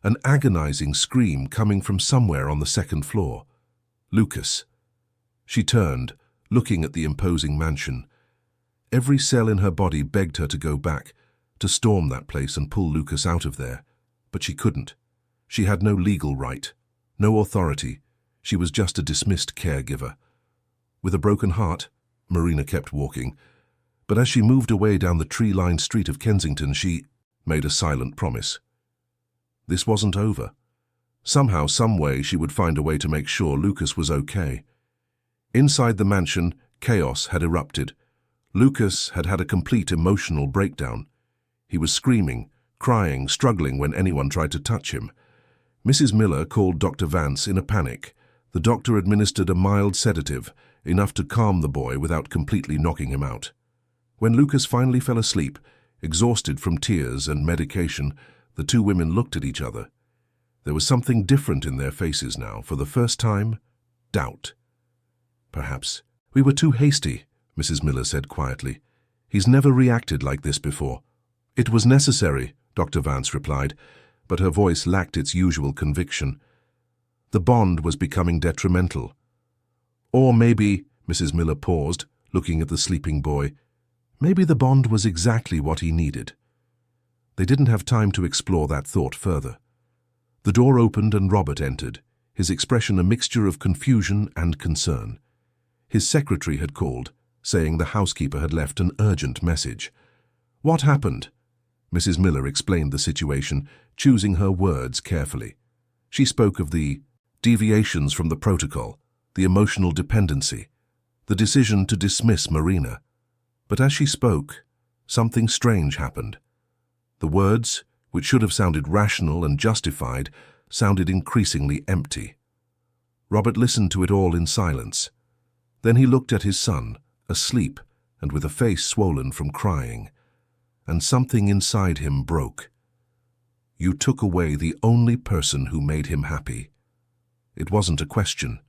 an agonizing scream coming from somewhere on the second floor. Lucas. She turned, looking at the imposing mansion. Every cell in her body begged her to go back, to storm that place and pull Lucas out of there. But she couldn't. She had no legal right, no authority. She was just a dismissed caregiver. With a broken heart, Marina kept walking. But as she moved away down the tree-lined street of Kensington, she made a silent promise. This wasn't over. Somehow, some way, she would find a way to make sure Lucas was okay. Inside the mansion, chaos had erupted. Lucas had had a complete emotional breakdown. He was screaming, crying, struggling when anyone tried to touch him. Mrs. Miller called Dr. Vance in a panic. The doctor administered a mild sedative, enough to calm the boy without completely knocking him out. When Lucas finally fell asleep, Exhausted from tears and medication, the two women looked at each other. There was something different in their faces now. For the first time, doubt. "Perhaps we were too hasty," Mrs. Miller said quietly. "He's never reacted like this before." "It was necessary," Dr. Vance replied, but her voice lacked its usual conviction. The bond was becoming detrimental. Or maybe, Mrs. Miller paused, looking at the sleeping boy, maybe the bond was exactly what he needed. They didn't have time to explore that thought further. The door opened and Robert entered, his expression a mixture of confusion and concern. His secretary had called, saying the housekeeper had left an urgent message. "What happened?" Mrs. Miller explained the situation, choosing her words carefully. She spoke of the deviations from the protocol, the emotional dependency, the decision to dismiss Marina. But as she spoke, something strange happened. The words, which should have sounded rational and justified, sounded increasingly empty. Robert listened to it all in silence. Then he looked at his son, asleep and with a face swollen from crying, and something inside him broke. "You took away the only person who made him happy." It wasn't a question.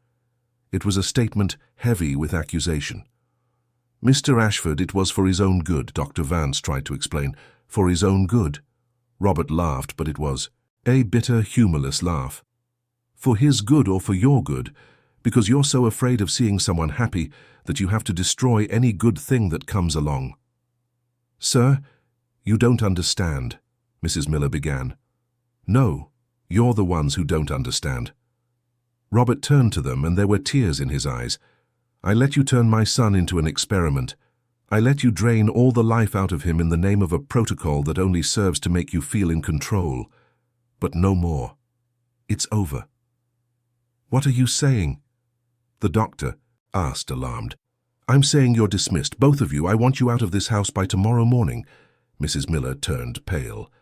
It was a statement heavy with accusation. "Mr. Ashford, it was for his own good," Dr. Vance tried to explain. "For his own good." Robert laughed, but it was a bitter, humorless laugh. "For his good or for your good, because you're so afraid of seeing someone happy that you have to destroy any good thing that comes along." "Sir, you don't understand," Mrs. Miller began. "No, you're the ones who don't understand." Robert turned to them and there were tears in his eyes. "I let you turn my son into an experiment. I let you drain all the life out of him in the name of a protocol that only serves to make you feel in control. But no more. It's over." "What are you saying?" the doctor asked, alarmed. "I'm saying you're dismissed, both of you. I want you out of this house by tomorrow morning." Mrs. Miller turned pale.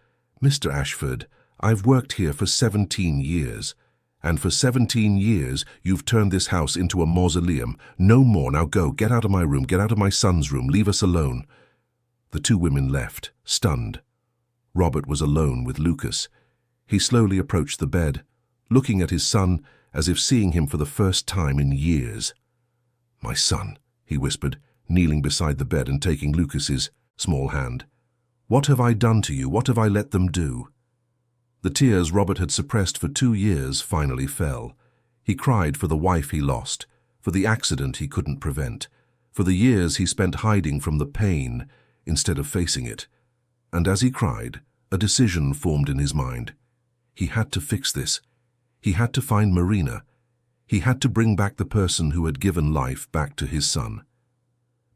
"Mr. Ashford, I've worked here for 17 years. And for 17 years, you've turned this house into a mausoleum. No more. Now go. Get out of my room. Get out of my son's room. Leave us alone." The two women left, stunned. Robert was alone with Lucas. He slowly approached the bed, looking at his son as if seeing him for the first time in years. "My son," he whispered, kneeling beside the bed and taking Lucas's small hand. "What have I done to you? What have I let them do?" The tears Robert had suppressed for 2 years finally fell. He cried for the wife he lost, for the accident he couldn't prevent, for the years he spent hiding from the pain instead of facing it. And as he cried, a decision formed in his mind. He had to fix this. He had to find Marina. He had to bring back the person who had given life back to his son.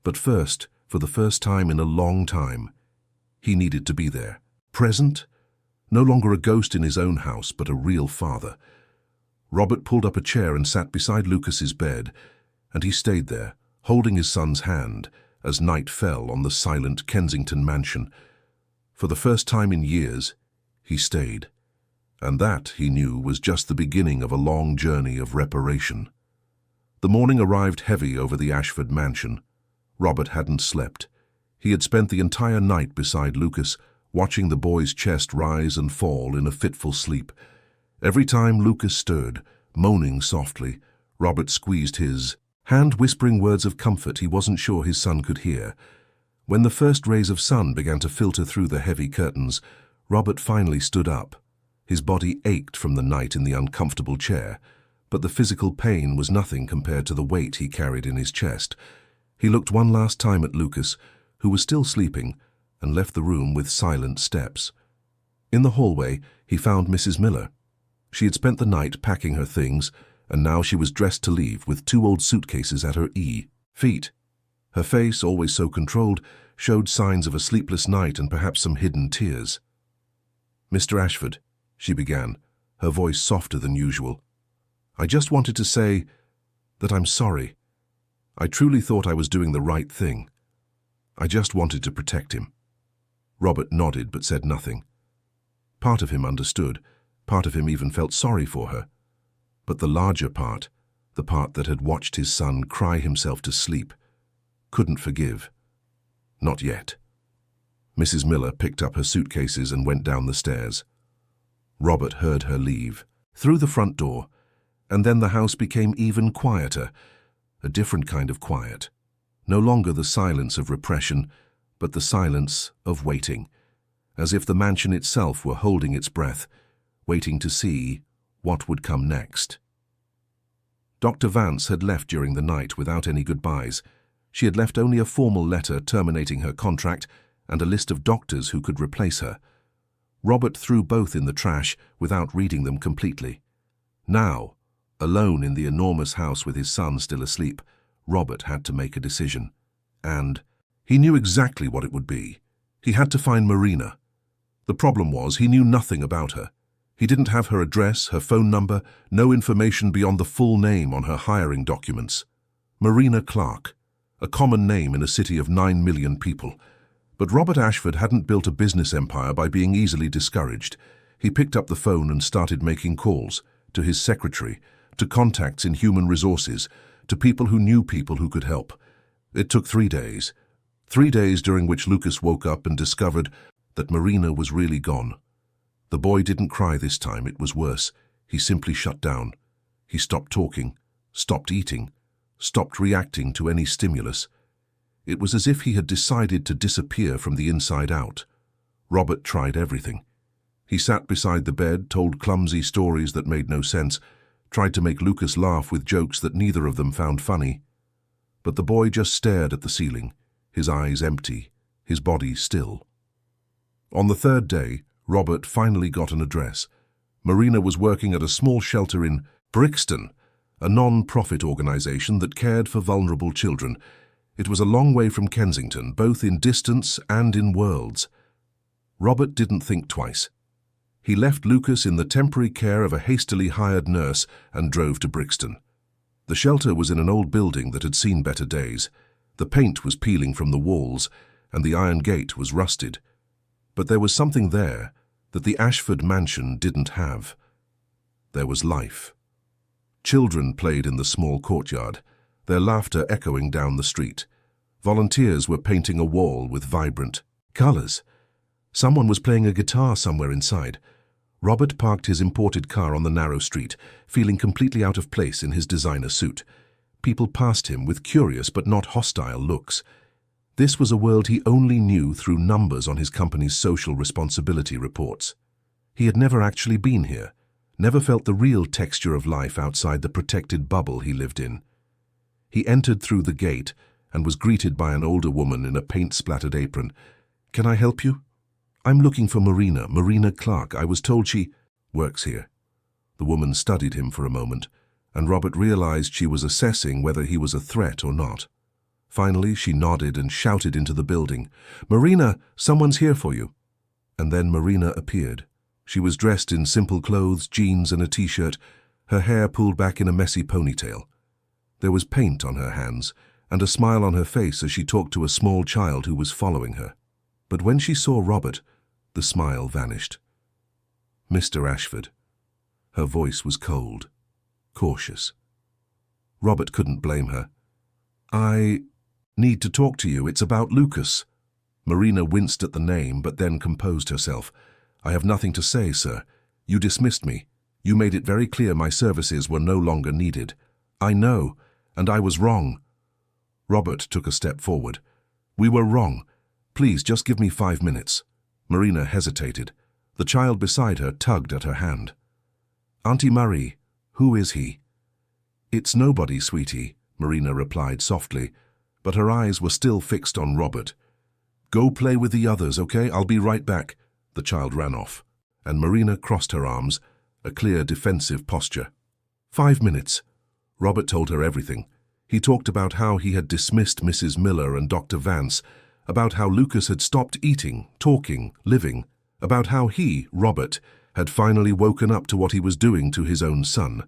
But first, for the first time in a long time, he needed to be there, present. No longer a ghost in his own house, but a real father. Robert pulled up a chair and sat beside Lucas's bed, and he stayed there, holding his son's hand, as night fell on the silent Kensington mansion. For the first time in years, he stayed. And that, he knew, was just the beginning of a long journey of reparation. The morning arrived heavy over the Ashford mansion. Robert hadn't slept. He had spent the entire night beside Lucas, watching the boy's chest rise and fall in a fitful sleep. Every time Lucas stirred, moaning softly, Robert squeezed his hand, whispering words of comfort he wasn't sure his son could hear. When the first rays of sun began to filter through the heavy curtains, Robert finally stood up. His body ached from the night in the uncomfortable chair, but the physical pain was nothing compared to the weight he carried in his chest. He looked one last time at Lucas, who was still sleeping, and left the room with silent steps. In the hallway, he found Mrs. Miller. She had spent the night packing her things, and now she was dressed to leave with 2 old suitcases at her feet. Her face, always so controlled, showed signs of a sleepless night and perhaps some hidden tears. "Mr. Ashford," she began, her voice softer than usual, "I just wanted to say that I'm sorry. I truly thought I was doing the right thing. I just wanted to protect him." Robert nodded but said nothing. Part of him understood, part of him even felt sorry for her. But the larger part, the part that had watched his son cry himself to sleep, couldn't forgive. Not yet. Mrs. Miller picked up her suitcases and went down the stairs. Robert heard her leave, through the front door, and then the house became even quieter, a different kind of quiet. No longer the silence of repression, but the silence of waiting, as if the mansion itself were holding its breath, waiting to see what would come next. Dr. Vance had left during the night without any goodbyes. She had left only a formal letter terminating her contract and a list of doctors who could replace her. Robert threw both in the trash without reading them completely. Now, alone in the enormous house with his son still asleep, Robert had to make a decision. And he knew exactly what it would be. He had to find Marina. The problem was he knew nothing about her. He didn't have her address, her phone number, no information beyond the full name on her hiring documents. Marina Clark, a common name in a city of 9 million people. But Robert Ashford hadn't built a business empire by being easily discouraged. He picked up the phone and started making calls to his secretary, to contacts in human resources, to people who knew people who could help. It took 3 days. 3 days during which Lucas woke up and discovered that Marina was really gone. The boy didn't cry this time, it was worse. He simply shut down. He stopped talking, stopped eating, stopped reacting to any stimulus. It was as if he had decided to disappear from the inside out. Robert tried everything. He sat beside the bed, told clumsy stories that made no sense, tried to make Lucas laugh with jokes that neither of them found funny. But the boy just stared at the ceiling, his eyes empty, his body still. On the 3rd day, Robert finally got an address. Marina was working at a small shelter in Brixton, a non-profit organization that cared for vulnerable children. It was a long way from Kensington, both in distance and in worlds. Robert didn't think twice. He left Lucas in the temporary care of a hastily hired nurse and drove to Brixton. The shelter was in an old building that had seen better days. The paint was peeling from the walls, and the iron gate was rusted. But there was something there that the Ashford mansion didn't have. There was life. Children played in the small courtyard, their laughter echoing down the street. Volunteers were painting a wall with vibrant colors. Someone was playing a guitar somewhere inside. Robert parked his imported car on the narrow street, feeling completely out of place in his designer suit. People passed him with curious but not hostile looks. This was a world he only knew through numbers on his company's social responsibility reports. He had never actually been here, never felt the real texture of life outside the protected bubble he lived in. He entered through the gate and was greeted by an older woman in a paint-splattered apron. "Can I help you?" "I'm looking for Marina Clark. I was told she works here." The woman studied him for a moment, and Robert realized she was assessing whether he was a threat or not. Finally, she nodded and shouted into the building, "Marina, someone's here for you." And then Marina appeared. She was dressed in simple clothes, jeans and a t-shirt, her hair pulled back in a messy ponytail. There was paint on her hands and a smile on her face as she talked to a small child who was following her. But when she saw Robert, the smile vanished. "Mr. Ashford." Her voice was cold, cautious. Robert couldn't blame her. "I need to talk to you. It's about Lucas." Marina winced at the name, but then composed herself. "I have nothing to say, sir. You dismissed me. You made it very clear my services were no longer needed." "I know, and I was wrong." Robert took a step forward. "We were wrong. Please, just give me 5 minutes." Marina hesitated. The child beside her tugged at her hand. "Auntie Marie, who is he?" "It's nobody, sweetie," Marina replied softly, but her eyes were still fixed on Robert. "Go play with the others, okay? I'll be right back." The child ran off, and Marina crossed her arms, a clear defensive posture. 5 minutes. Robert told her everything. He talked about how he had dismissed Mrs. Miller and Dr. Vance, about how Lucas had stopped eating, talking, living, about how he, Robert, had finally woken up to what he was doing to his own son,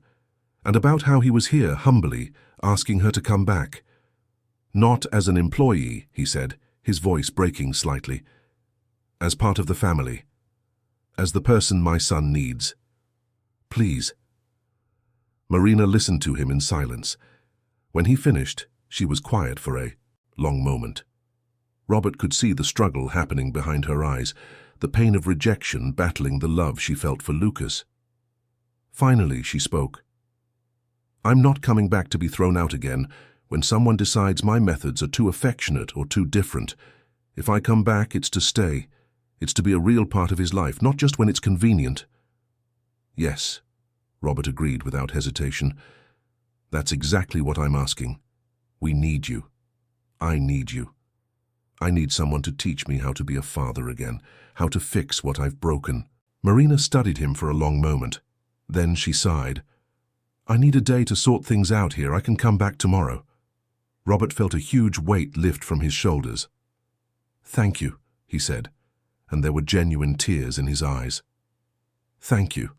and about how he was here humbly, asking her to come back. "Not as an employee," he said, his voice breaking slightly. "As part of the family. As the person my son needs. Please." Marina listened to him in silence. When he finished, she was quiet for a long moment. Robert could see the struggle happening behind her eyes, the pain of rejection battling the love she felt for Lucas. Finally, she spoke. "I'm not coming back to be thrown out again when someone decides my methods are too affectionate or too different. If I come back, it's to stay. It's to be a real part of his life, not just when it's convenient." "Yes," Robert agreed without hesitation. "That's exactly what I'm asking. We need you. I need you. I need someone to teach me how to be a father again, how to fix what I've broken." Marina studied him for a long moment. Then she sighed. "I need a day to sort things out here. I can come back tomorrow." Robert felt a huge weight lift from his shoulders. "Thank you," he said, and there were genuine tears in his eyes. "Thank you."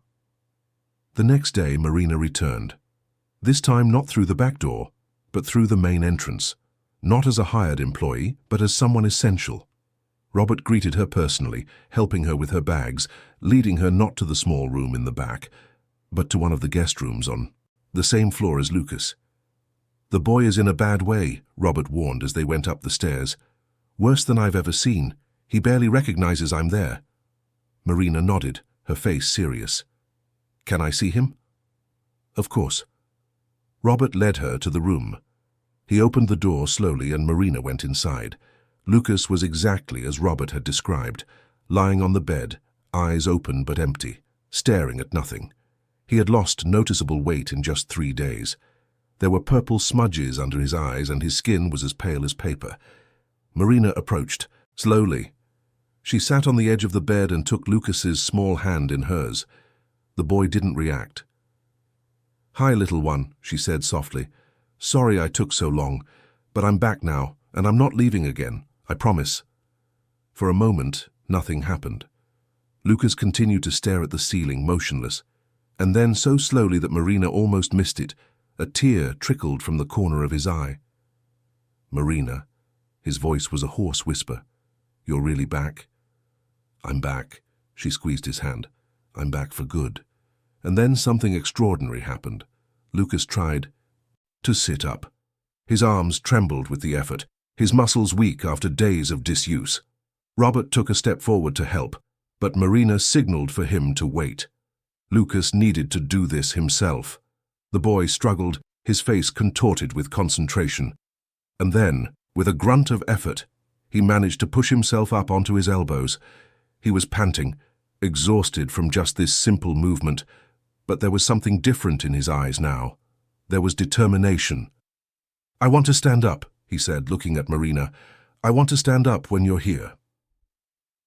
The next day, Marina returned. This time not through the back door, but through the main entrance. Not as a hired employee, but as someone essential. Robert greeted her personally, helping her with her bags, leading her not to the small room in the back, but to one of the guest rooms on the same floor as Lucas. "The boy is in a bad way," Robert warned as they went up the stairs. "Worse than I've ever seen. He barely recognizes I'm there." Marina nodded, her face serious. "Can I see him?" "Of course." Robert led her to the room. He opened the door slowly and Marina went inside. Lucas was exactly as Robert had described, lying on the bed, eyes open but empty, staring at nothing. He had lost noticeable weight in just 3 days. There were purple smudges under his eyes and his skin was as pale as paper. Marina approached, slowly. She sat on the edge of the bed and took Lucas's small hand in hers. The boy didn't react. "Hi, little one," she said softly. "Sorry I took so long, but I'm back now, and I'm not leaving again, I promise." For a moment, nothing happened. Lucas continued to stare at the ceiling, motionless. And then, so slowly that Marina almost missed it, a tear trickled from the corner of his eye. "Marina," his voice was a hoarse whisper, "you're really back?" "I'm back," she squeezed his hand. "I'm back for good." And then something extraordinary happened. Lucas tried to sit up. His arms trembled with the effort, his muscles weak after days of disuse. Robert took a step forward to help, but Marina signaled for him to wait. Lucas needed to do this himself. The boy struggled, his face contorted with concentration. And then, with a grunt of effort, he managed to push himself up onto his elbows. He was panting, exhausted from just this simple movement, but there was something different in his eyes now. There was determination. "I want to stand up," he said, looking at Marina. "I want to stand up when you're here."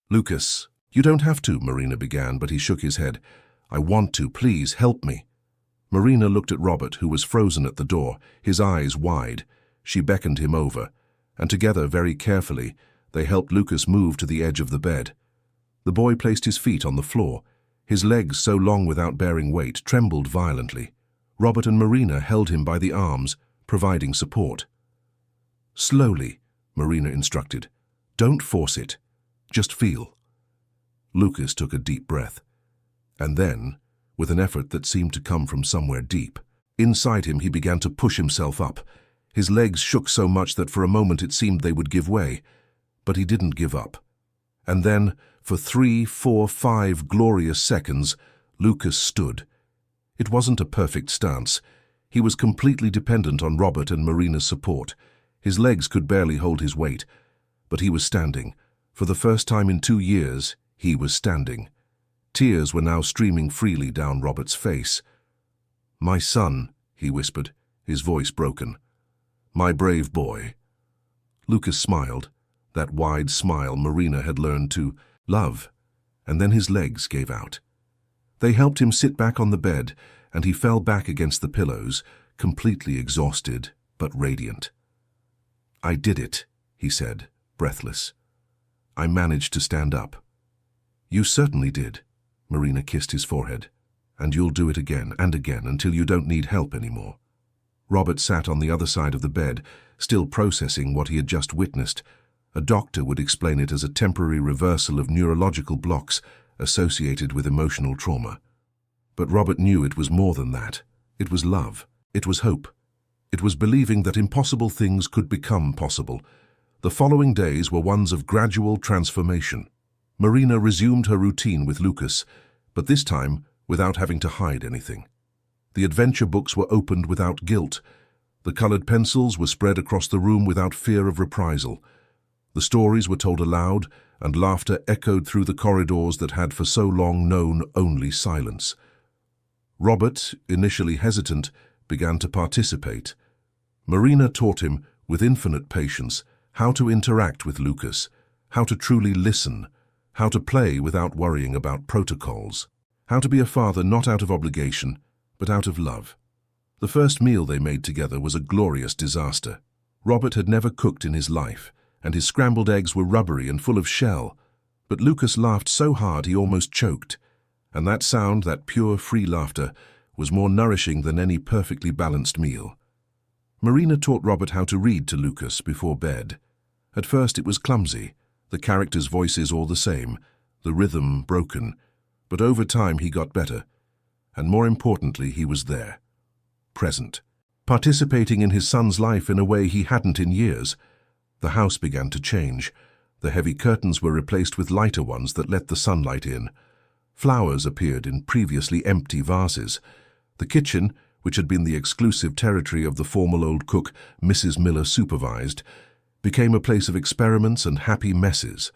"Lucas, you don't have to," Marina began, but he shook his head. "I want to. Please, help me." Marina looked at Robert, who was frozen at the door, his eyes wide. She beckoned him over, and together, very carefully, they helped Lucas move to the edge of the bed. The boy placed his feet on the floor. His legs, so long without bearing weight, trembled violently. Robert and Marina held him by the arms, providing support. "Slowly," Marina instructed. "Don't force it. Just feel." Lucas took a deep breath. And then, with an effort that seemed to come from somewhere deep, inside him he began to push himself up. His legs shook so much that for a moment it seemed they would give way. But he didn't give up. And then, for 3, 4, 5 glorious seconds, Lucas stood. It wasn't a perfect stance. He was completely dependent on Robert and Marina's support. His legs could barely hold his weight. But he was standing. For the first time in 2 years, he was standing. Tears were now streaming freely down Robert's face. "My son," he whispered, his voice broken. "My brave boy." Lucas smiled, that wide smile Marina had learned to love, and then his legs gave out. They helped him sit back on the bed, and he fell back against the pillows, completely exhausted but radiant. "I did it," he said, breathless. "I managed to stand up." "You certainly did," Marina kissed his forehead. "And you'll do it again and again until you don't need help anymore." Robert sat on the other side of the bed, still processing what he had just witnessed. A doctor would explain it as a temporary reversal of neurological blocks associated with emotional trauma. But Robert knew it was more than that. It was love. It was hope. It was believing that impossible things could become possible. The following days were ones of gradual transformation. Marina resumed her routine with Lucas, but this time without having to hide anything. The adventure books were opened without guilt. The colored pencils were spread across the room without fear of reprisal. The stories were told aloud, and laughter echoed through the corridors that had for so long known only silence. Robert, initially hesitant, began to participate. Marina taught him, with infinite patience, how to interact with Lucas, how to truly listen, how to play without worrying about protocols, how to be a father not out of obligation, but out of love. The first meal they made together was a glorious disaster. Robert had never cooked in his life, and his scrambled eggs were rubbery and full of shell, but Lucas laughed so hard he almost choked, and that sound, that pure, free laughter, was more nourishing than any perfectly balanced meal. Marina taught Robert how to read to Lucas before bed. At first it was clumsy, the characters' voices all the same, the rhythm broken, but over time he got better, and more importantly he was there, present, participating in his son's life in a way he hadn't in years. The house began to change. The heavy curtains were replaced with lighter ones that let the sunlight in. Flowers appeared in previously empty vases. The kitchen, which had been the exclusive territory of the formal old cook Mrs. Miller supervised, became a place of experiments and happy messes.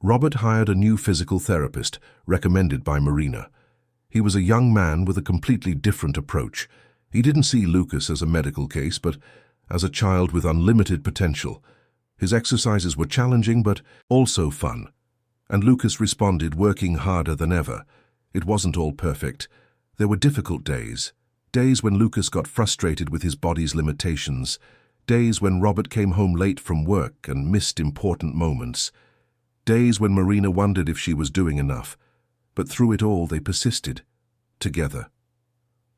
Robert hired a new physical therapist, recommended by Marina. He was a young man with a completely different approach. He didn't see Lucas as a medical case, but as a child with unlimited potential. His exercises were challenging, but also fun. And Lucas responded, working harder than ever. It wasn't all perfect. There were difficult days. Days when Lucas got frustrated with his body's limitations. Days when Robert came home late from work and missed important moments. Days when Marina wondered if she was doing enough. But through it all, they persisted. Together.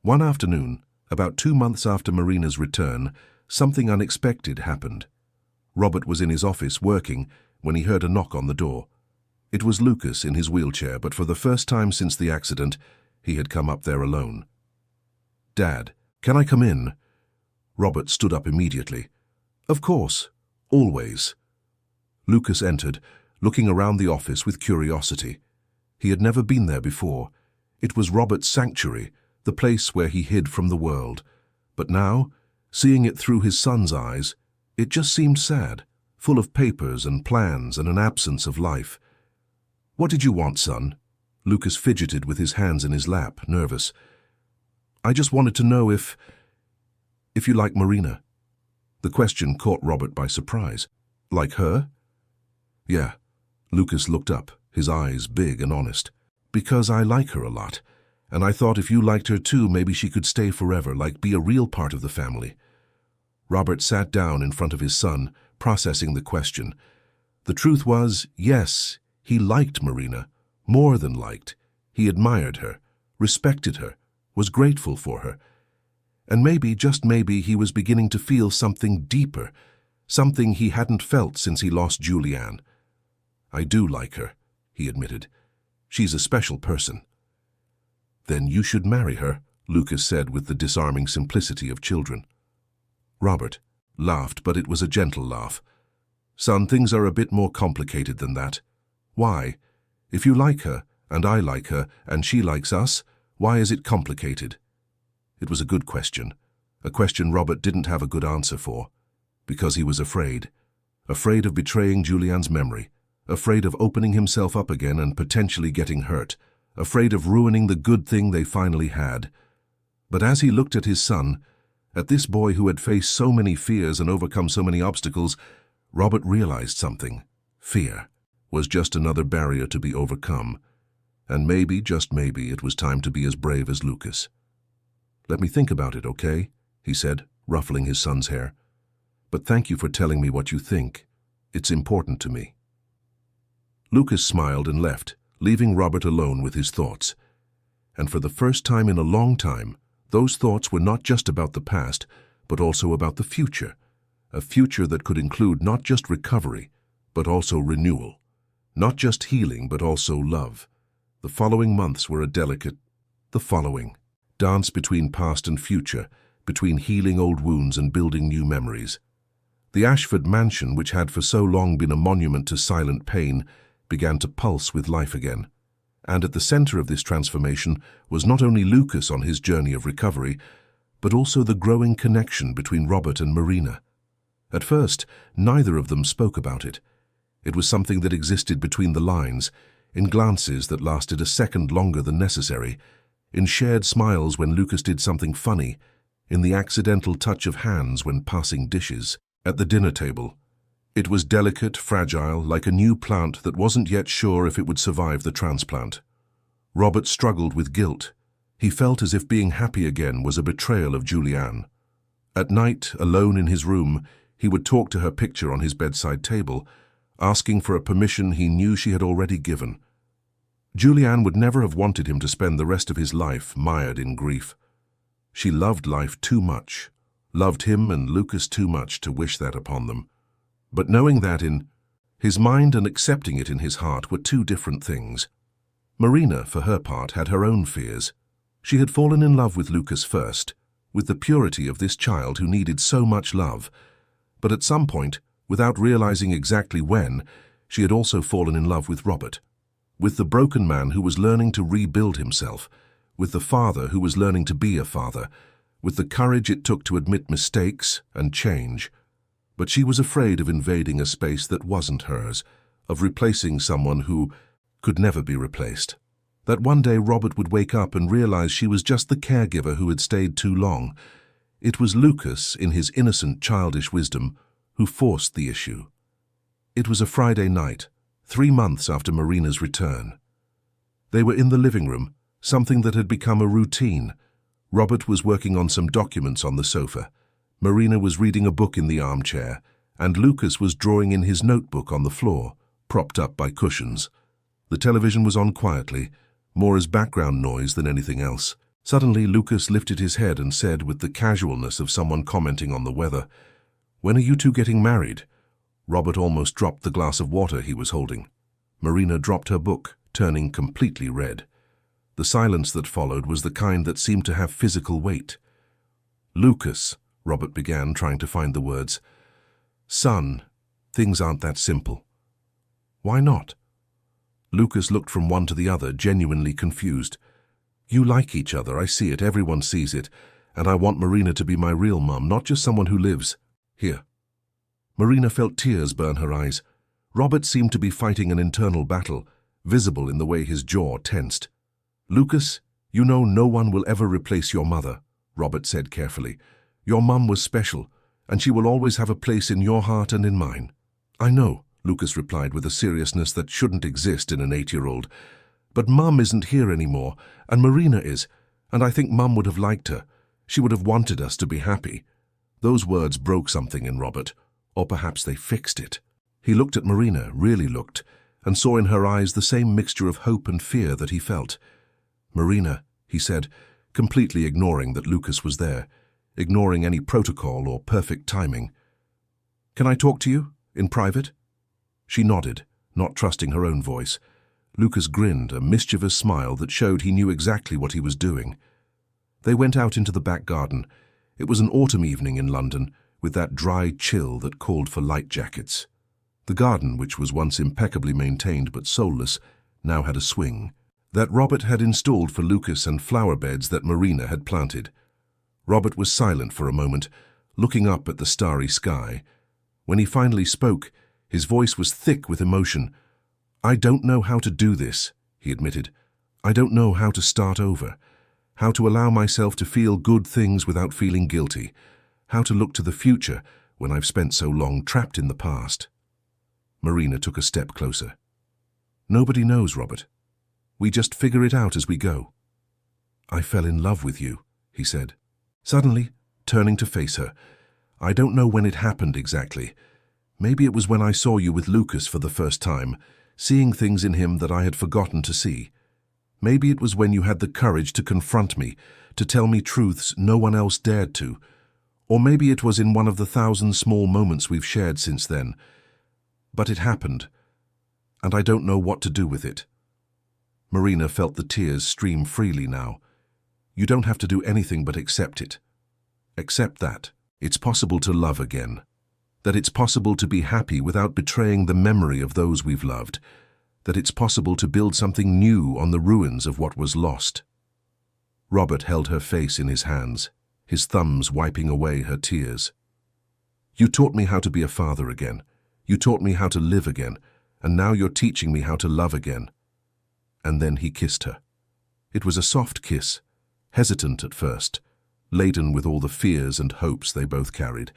One afternoon, about 2 months after Marina's return, something unexpected happened. Robert was in his office working when he heard a knock on the door. It was Lucas in his wheelchair, but for the first time since the accident, he had come up there alone. "Dad, can I come in?" Robert stood up immediately. "Of course, always." Lucas entered, looking around the office with curiosity. He had never been there before. It was Robert's sanctuary, the place where he hid from the world. But now, seeing it through his son's eyes, it just seemed sad, full of papers and plans and an absence of life. "What did you want, son?" Lucas fidgeted with his hands in his lap, nervous. "I just wanted to know if you like Marina." The question caught Robert by surprise. "Like her?" "Yeah." Lucas looked up, his eyes big and honest. "Because I like her a lot, and I thought if you liked her too, maybe she could stay forever, like be a real part of the family." Robert sat down in front of his son, processing the question. The truth was, yes, he liked Marina, more than liked. He admired her, respected her, was grateful for her. And maybe, just maybe, he was beginning to feel something deeper, something he hadn't felt since he lost Julianne. "I do like her," he admitted. "She's a special person." "Then you should marry her," Lucas said with the disarming simplicity of children. Robert laughed, but it was a gentle laugh. "Son, things are a bit more complicated than that." "Why? If you like her, and I like her, and she likes us, why is it complicated?" It was a good question, a question Robert didn't have a good answer for, because he was afraid. Afraid of betraying Julianne's memory, afraid of opening himself up again and potentially getting hurt, afraid of ruining the good thing they finally had. But as he looked at his son, at this boy who had faced so many fears and overcome so many obstacles, Robert realized something. Fear was just another barrier to be overcome. And maybe, just maybe, it was time to be as brave as Lucas. "Let me think about it, okay?" he said, ruffling his son's hair. "But thank you for telling me what you think. It's important to me." Lucas smiled and left, leaving Robert alone with his thoughts. And for the first time in a long time, those thoughts were not just about the past, but also about the future. A future that could include not just recovery, but also renewal. Not just healing, but also love. The following months were a delicate, dance between past and future, between healing old wounds and building new memories. The Ashford mansion, which had for so long been a monument to silent pain, began to pulse with life again. And at the center of this transformation was not only Lucas on his journey of recovery, but also the growing connection between Robert and Marina. At first, neither of them spoke about it. It was something that existed between the lines, in glances that lasted a second longer than necessary, in shared smiles when Lucas did something funny, in the accidental touch of hands when passing dishes. At the dinner table, it was delicate, fragile, like a new plant that wasn't yet sure if it would survive the transplant. Robert struggled with guilt. He felt as if being happy again was a betrayal of Julianne. At night, alone in his room, he would talk to her picture on his bedside table, asking for a permission he knew she had already given. Julianne would never have wanted him to spend the rest of his life mired in grief. She loved life too much, loved him and Lucas too much to wish that upon them. But knowing that in his mind and accepting it in his heart were two different things. Marina, for her part, had her own fears. She had fallen in love with Lucas first, with the purity of this child who needed so much love. But at some point, without realizing exactly when, she had also fallen in love with Robert, with the broken man who was learning to rebuild himself, with the father who was learning to be a father, with the courage it took to admit mistakes and change. But she was afraid of invading a space that wasn't hers, of replacing someone who could never be replaced. That one day Robert would wake up and realize she was just the caregiver who had stayed too long. It was Lucas, in his innocent, childish wisdom, who forced the issue. It was a Friday night, 3 months after Marina's return. They were in the living room, something that had become a routine. Robert was working on some documents on the sofa. Marina was reading a book in the armchair, and Lucas was drawing in his notebook on the floor, propped up by cushions. The television was on quietly, more as background noise than anything else. Suddenly, Lucas lifted his head and said with the casualness of someone commenting on the weather, "When are you two getting married?" Robert almost dropped the glass of water he was holding. Marina dropped her book, turning completely red. The silence that followed was the kind that seemed to have physical weight. "Lucas," Robert began, trying to find the words. "Son, things aren't that simple." "Why not?" Lucas looked from one to the other, genuinely confused. "You like each other, I see it, everyone sees it, and I want Marina to be my real mum, not just someone who lives here." Marina felt tears burn her eyes. Robert seemed to be fighting an internal battle, visible in the way his jaw tensed. "Lucas, you know no one will ever replace your mother," Robert said carefully. "Your mum was special, and she will always have a place in your heart and in mine." "I know," Lucas replied with a seriousness that shouldn't exist in an 8-year-old. "But Mum isn't here anymore, and Marina is, and I think Mum would have liked her. She would have wanted us to be happy." Those words broke something in Robert, or perhaps they fixed it. He looked at Marina, really looked, and saw in her eyes the same mixture of hope and fear that he felt. "Marina," he said, completely ignoring that Lucas was there, ignoring any protocol or perfect timing. "Can I talk to you, in private?" She nodded, not trusting her own voice. Lucas grinned, a mischievous smile that showed he knew exactly what he was doing. They went out into the back garden. It was an autumn evening in London, with that dry chill that called for light jackets. The garden, which was once impeccably maintained but soulless, now had a swing that Robert had installed for Lucas and flower beds that Marina had planted. Robert was silent for a moment, looking up at the starry sky. When he finally spoke, his voice was thick with emotion. "I don't know how to do this," he admitted. "I don't know how to start over, how to allow myself to feel good things without feeling guilty, how to look to the future when I've spent so long trapped in the past." Marina took a step closer. "Nobody knows, Robert. We just figure it out as we go." "I fell in love with you," he said. Suddenly, turning to face her, "I don't know when it happened exactly. Maybe it was when I saw you with Lucas for the first time, seeing things in him that I had forgotten to see. Maybe it was when you had the courage to confront me, to tell me truths no one else dared to. Or maybe it was in one of the 1,000 small moments we've shared since then. But it happened, and I don't know what to do with it." Marina felt the tears stream freely now. "You don't have to do anything but accept it. Accept that. It's possible to love again. That it's possible to be happy without betraying the memory of those we've loved. That it's possible to build something new on the ruins of what was lost. Robert held her face in his hands, his thumbs wiping away her tears. You taught me how to be a father again. You taught me how to live again, and now you're teaching me how to love again. And then he kissed her. It was a soft kiss, hesitant at first, laden with all the fears and hopes they both carried.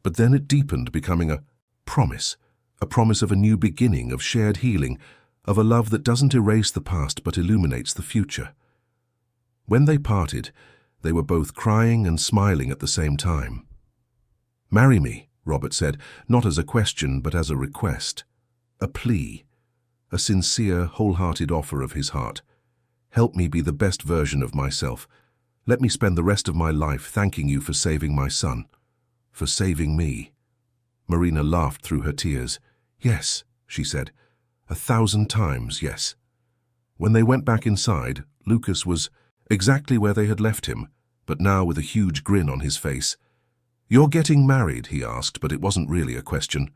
But then it deepened, becoming a promise of a new beginning, of shared healing, of a love that doesn't erase the past but illuminates the future. When they parted, they were both crying and smiling at the same time. "Marry me," Robert said, not as a question but as a request, a plea, a sincere, wholehearted offer of his heart. "Help me be the best version of myself. Let me spend the rest of my life thanking you for saving my son, for saving me." Marina laughed through her tears. "Yes," she said, 1,000 times yes. When they went back inside, Lucas was exactly where they had left him, but now with a huge grin on his face. "You're getting married?" he asked, but it wasn't really a question.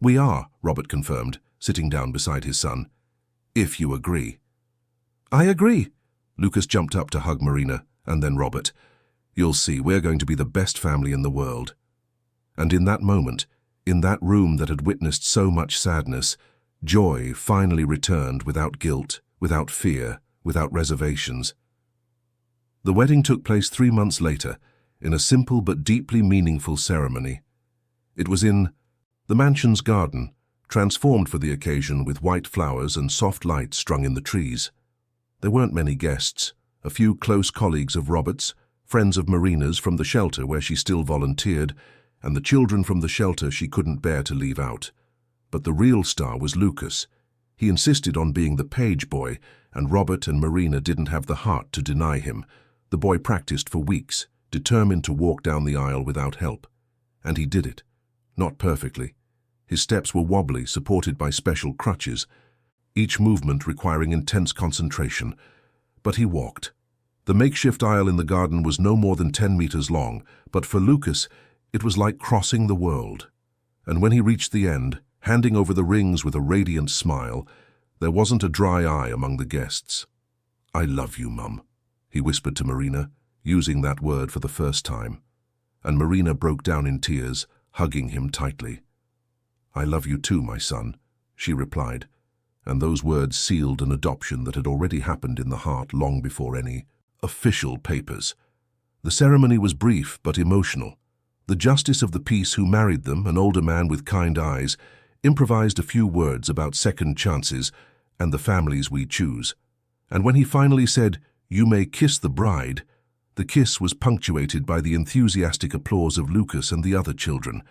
"We are," Robert confirmed, sitting down beside his son. "If you agree." "I agree." Lucas jumped up to hug Marina, and then Robert. "You'll see, we're going to be the best family in the world." And in that moment, in that room that had witnessed so much sadness, joy finally returned without guilt, without fear, without reservations. The wedding took place 3 months later, in a simple but deeply meaningful ceremony. It was in the mansion's garden, transformed for the occasion with white flowers and soft lights strung in the trees. There weren't many guests, a few close colleagues of Robert's, friends of Marina's from the shelter where she still volunteered, and the children from the shelter she couldn't bear to leave out. But the real star was Lucas. He insisted on being the page boy, and Robert and Marina didn't have the heart to deny him. The boy practiced for weeks, determined to walk down the aisle without help. And he did it. Not perfectly. His steps were wobbly, supported by special crutches, each movement requiring intense concentration. But he walked. The makeshift aisle in the garden was no more than 10 meters long, but for Lucas, it was like crossing the world. And when he reached the end, handing over the rings with a radiant smile, there wasn't a dry eye among the guests. "I love you, Mum," he whispered to Marina, using that word for the first time. And Marina broke down in tears, hugging him tightly. "I love you too, my son," she replied, and those words sealed an adoption that had already happened in the heart long before any official papers. The ceremony was brief but emotional. The justice of the peace who married them, an older man with kind eyes, improvised a few words about second chances and the families we choose. And when he finally said, "You may kiss the bride," the kiss was punctuated by the enthusiastic applause of Lucas and the other children.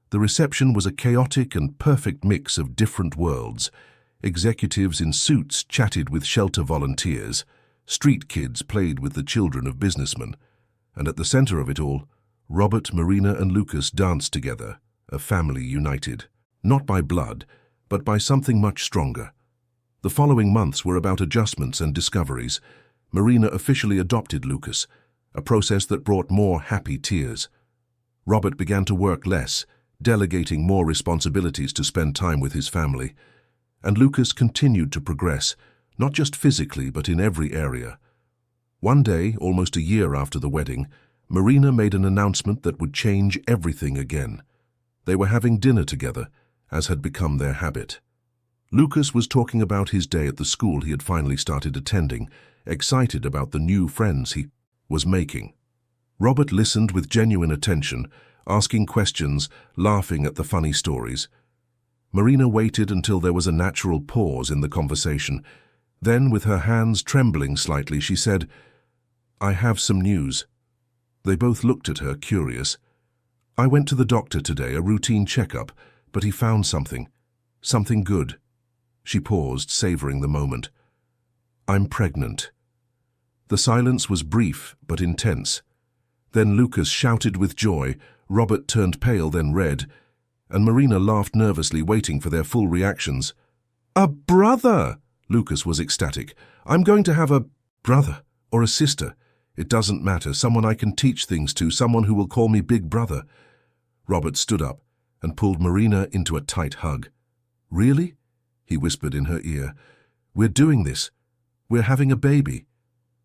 The reception was a chaotic and perfect mix of different worlds. Executives in suits chatted with shelter volunteers. Street kids played with the children of businessmen. And at the center of it all, Robert, Marina, and Lucas danced together, a family united. Not by blood, but by something much stronger. The following months were about adjustments and discoveries. Marina officially adopted Lucas, a process that brought more happy tears. Robert began to work less, delegating more responsibilities to spend time with his family. And Lucas continued to progress, not just physically but in every area. One day, almost a year after the wedding, Marina made an announcement that would change everything again. They were having dinner together, as had become their habit. Lucas was talking about his day at the school he had finally started attending, excited about the new friends he was making. Robert listened with genuine attention, asking questions, laughing at the funny stories. Marina waited until there was a natural pause in the conversation. Then, with her hands trembling slightly, she said, "I have some news." They both looked at her, curious. "I went to the doctor today, a routine checkup, but he found something good." She paused, savoring the moment. "I'm pregnant." The silence was brief but intense. Then Lucas shouted with joy, Robert turned pale, then red, and Marina laughed nervously, waiting for their full reactions. "A brother!" Lucas was ecstatic. "I'm going to have a brother or a sister. It doesn't matter, someone I can teach things to, someone who will call me Big Brother." Robert stood up. and pulled Marina into a tight hug. "Really?" he whispered in her ear. "We're doing this. We're having a baby."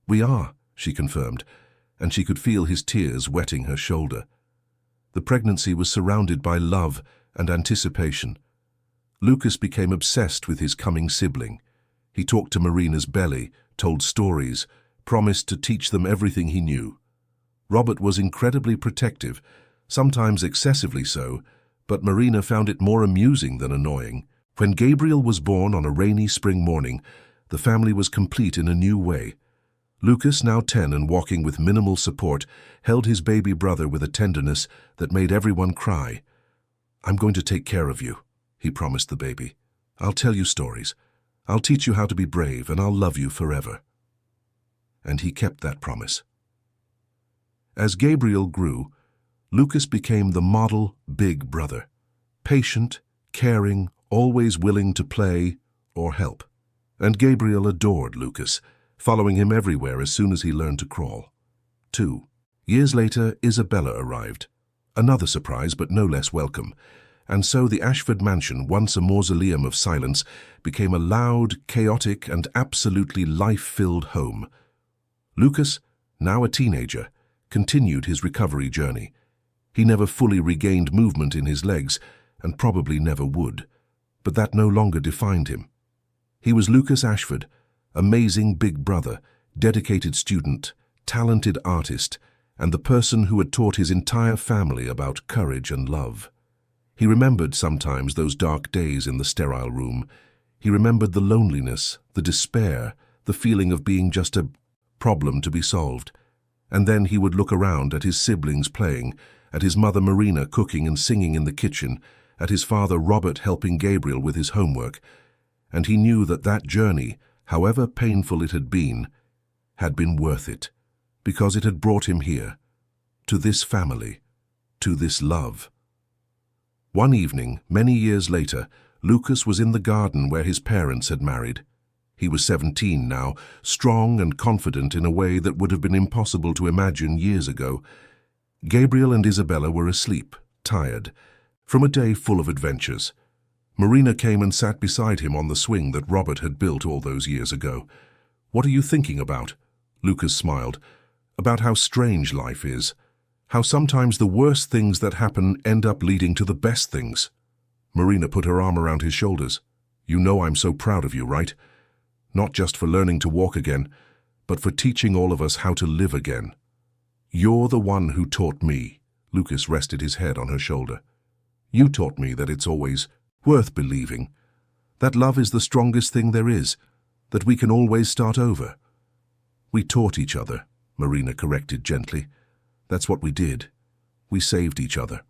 "We are," she confirmed, and she could feel his tears wetting her shoulder. The pregnancy was surrounded by love and anticipation. Lucas became obsessed with his coming sibling. He talked to Marina's belly, told stories, promised to teach them everything he knew. Robert was incredibly protective, sometimes excessively so, but Marina found it more amusing than annoying. When Gabriel was born on a rainy spring morning, the family was complete in a new way. Lucas, now 10 and walking with minimal support, held his baby brother with a tenderness that made everyone cry. "I'm going to take care of you," he promised the baby. "I'll tell you stories. I'll teach you how to be brave, and I'll love you forever." And he kept that promise. As Gabriel grew, Lucas became the model big brother. Patient, caring, always willing to play or help. And Gabriel adored Lucas, following him everywhere as soon as he learned to crawl. 2 years later, Isabella arrived. Another surprise, but no less welcome. And so the Ashford mansion, once a mausoleum of silence, became a loud, chaotic, and absolutely life-filled home. Lucas, now a teenager, continued his recovery journey. He never fully regained movement in his legs, and probably never would. But that no longer defined him. He was Lucas Ashford, amazing big brother, dedicated student, talented artist, and the person who had taught his entire family about courage and love. He remembered sometimes those dark days in the sterile room. He remembered the loneliness, the despair, the feeling of being just a problem to be solved. And then he would look around at his siblings playing, at his mother Marina cooking and singing in the kitchen, at his father Robert helping Gabriel with his homework, and he knew that that journey, however painful it had been worth it, because it had brought him here, to this family, to this love. One evening, many years later, Lucas was in the garden where his parents had married. He was 17 now, strong and confident in a way that would have been impossible to imagine years ago. Gabriel and Isabella were asleep, tired, from a day full of adventures. Marina came and sat beside him on the swing that Robert had built all those years ago. "What are you thinking about?" Lucas smiled. "About how strange life is. How sometimes the worst things that happen end up leading to the best things." Marina put her arm around his shoulders. "You know I'm so proud of you, right? Not just for learning to walk again, but for teaching all of us how to live again." "You're the one who taught me." Lucas rested his head on her shoulder. "You taught me that it's always worth believing, that love is the strongest thing there is, that we can always start over." "We taught each other," Marina corrected gently. "That's what we did. We saved each other."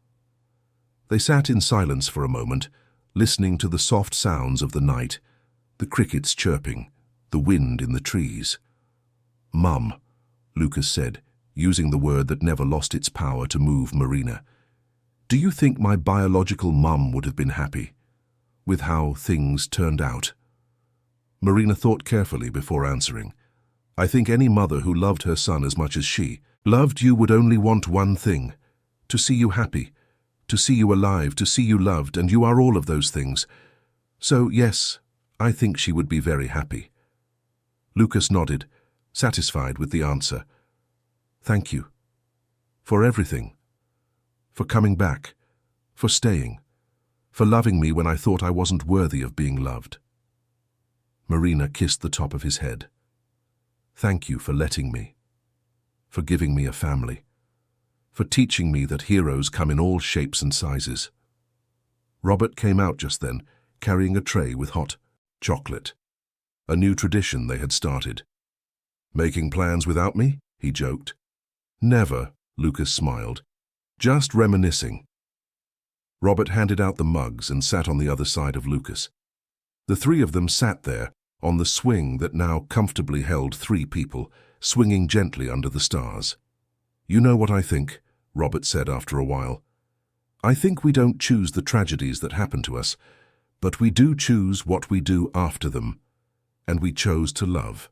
They sat in silence for a moment, listening to the soft sounds of the night, the crickets chirping, the wind in the trees. "Mum," Lucas said, using the word that never lost its power to move Marina. "Do you think my biological mum would have been happy with how things turned out?" Marina thought carefully before answering. "I think any mother who loved her son as much as she loved you would only want one thing, to see you happy, to see you alive, to see you loved, and you are all of those things. So, yes, I think she would be very happy." Lucas nodded, satisfied with the answer. "Thank you. For everything. For coming back. For staying. For loving me when I thought I wasn't worthy of being loved." Marina kissed the top of his head. "Thank you for letting me. For giving me a family. For teaching me that heroes come in all shapes and sizes." Robert came out just then, carrying a tray with hot chocolate. A new tradition they had started. "Making plans without me?" he joked. "Never," Lucas smiled. "Just reminiscing." Robert handed out the mugs and sat on the other side of Lucas. The three of them sat there, on the swing that now comfortably held 3 people, swinging gently under the stars. "You know what I think," Robert said after a while. "I think we don't choose the tragedies that happen to us, but we do choose what we do after them. And we chose to love.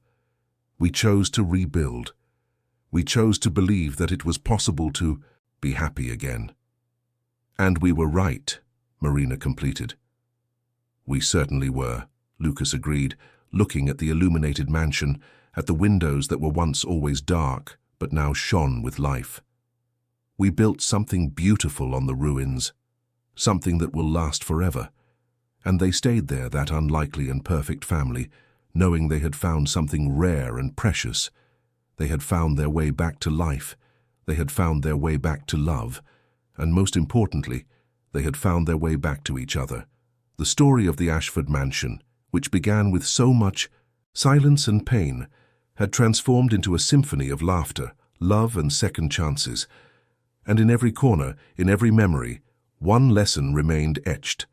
We chose to rebuild. We chose to believe that it was possible to be happy again." "And we were right," Marina completed. "We certainly were," Lucas agreed, looking at the illuminated mansion, at the windows that were once always dark, but now shone with life. "We built something beautiful on the ruins, something that will last forever." And they stayed there, that unlikely and perfect family, knowing they had found something rare and precious. They had found their way back to life. They had found their way back to love. And most importantly, they had found their way back to each other. The story of the Ashford mansion, which began with so much silence and pain, had transformed into a symphony of laughter, love, and second chances. And in every corner, in every memory, one lesson remained etched.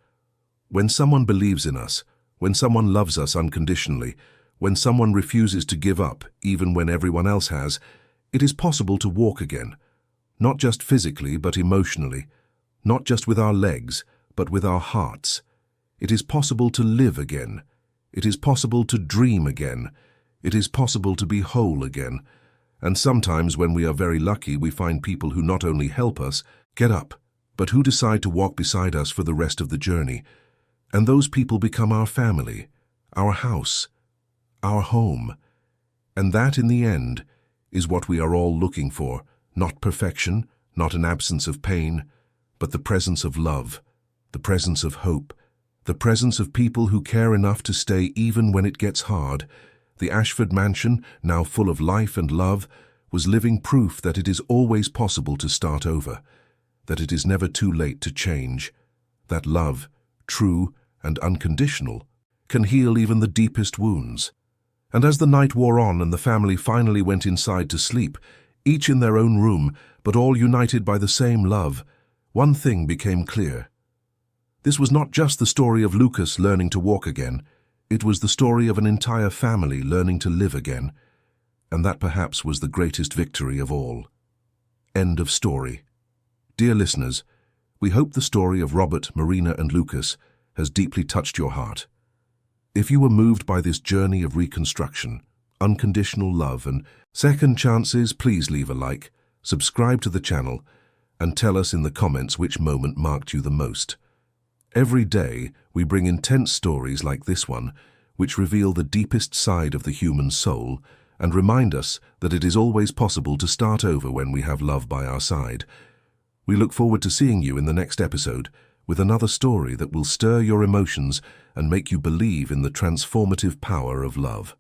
When someone believes in us, when someone loves us unconditionally, when someone refuses to give up even when everyone else has, it is possible to walk again. Not just physically, but emotionally. Not just with our legs, but with our hearts. It is possible to live again. It is possible to dream again. It is possible to be whole again. And sometimes, when we are very lucky, we find people who not only help us get up, but who decide to walk beside us for the rest of the journey. And those people become our family, our house, our home. And that, in the end, is what we are all looking for. Not perfection, not an absence of pain, but the presence of love, the presence of hope, the presence of people who care enough to stay even when it gets hard. The Ashford mansion, now full of life and love, was living proof that it is always possible to start over, that it is never too late to change, that love, true and unconditional, can heal even the deepest wounds. And as the night wore on and the family finally went inside to sleep, each in their own room, but all united by the same love, one thing became clear. This was not just the story of Lucas learning to walk again, it was the story of an entire family learning to live again. And that perhaps was the greatest victory of all. End of story. Dear listeners, we hope the story of Robert, Marina, and Lucas has deeply touched your heart. If you were moved by this journey of reconstruction, unconditional love, and second chances, please leave a like, subscribe to the channel, and tell us in the comments which moment marked you the most. Every day, we bring intense stories like this one, which reveal the deepest side of the human soul and remind us that it is always possible to start over when we have love by our side. We look forward to seeing you in the next episode with another story that will stir your emotions and make you believe in the transformative power of love.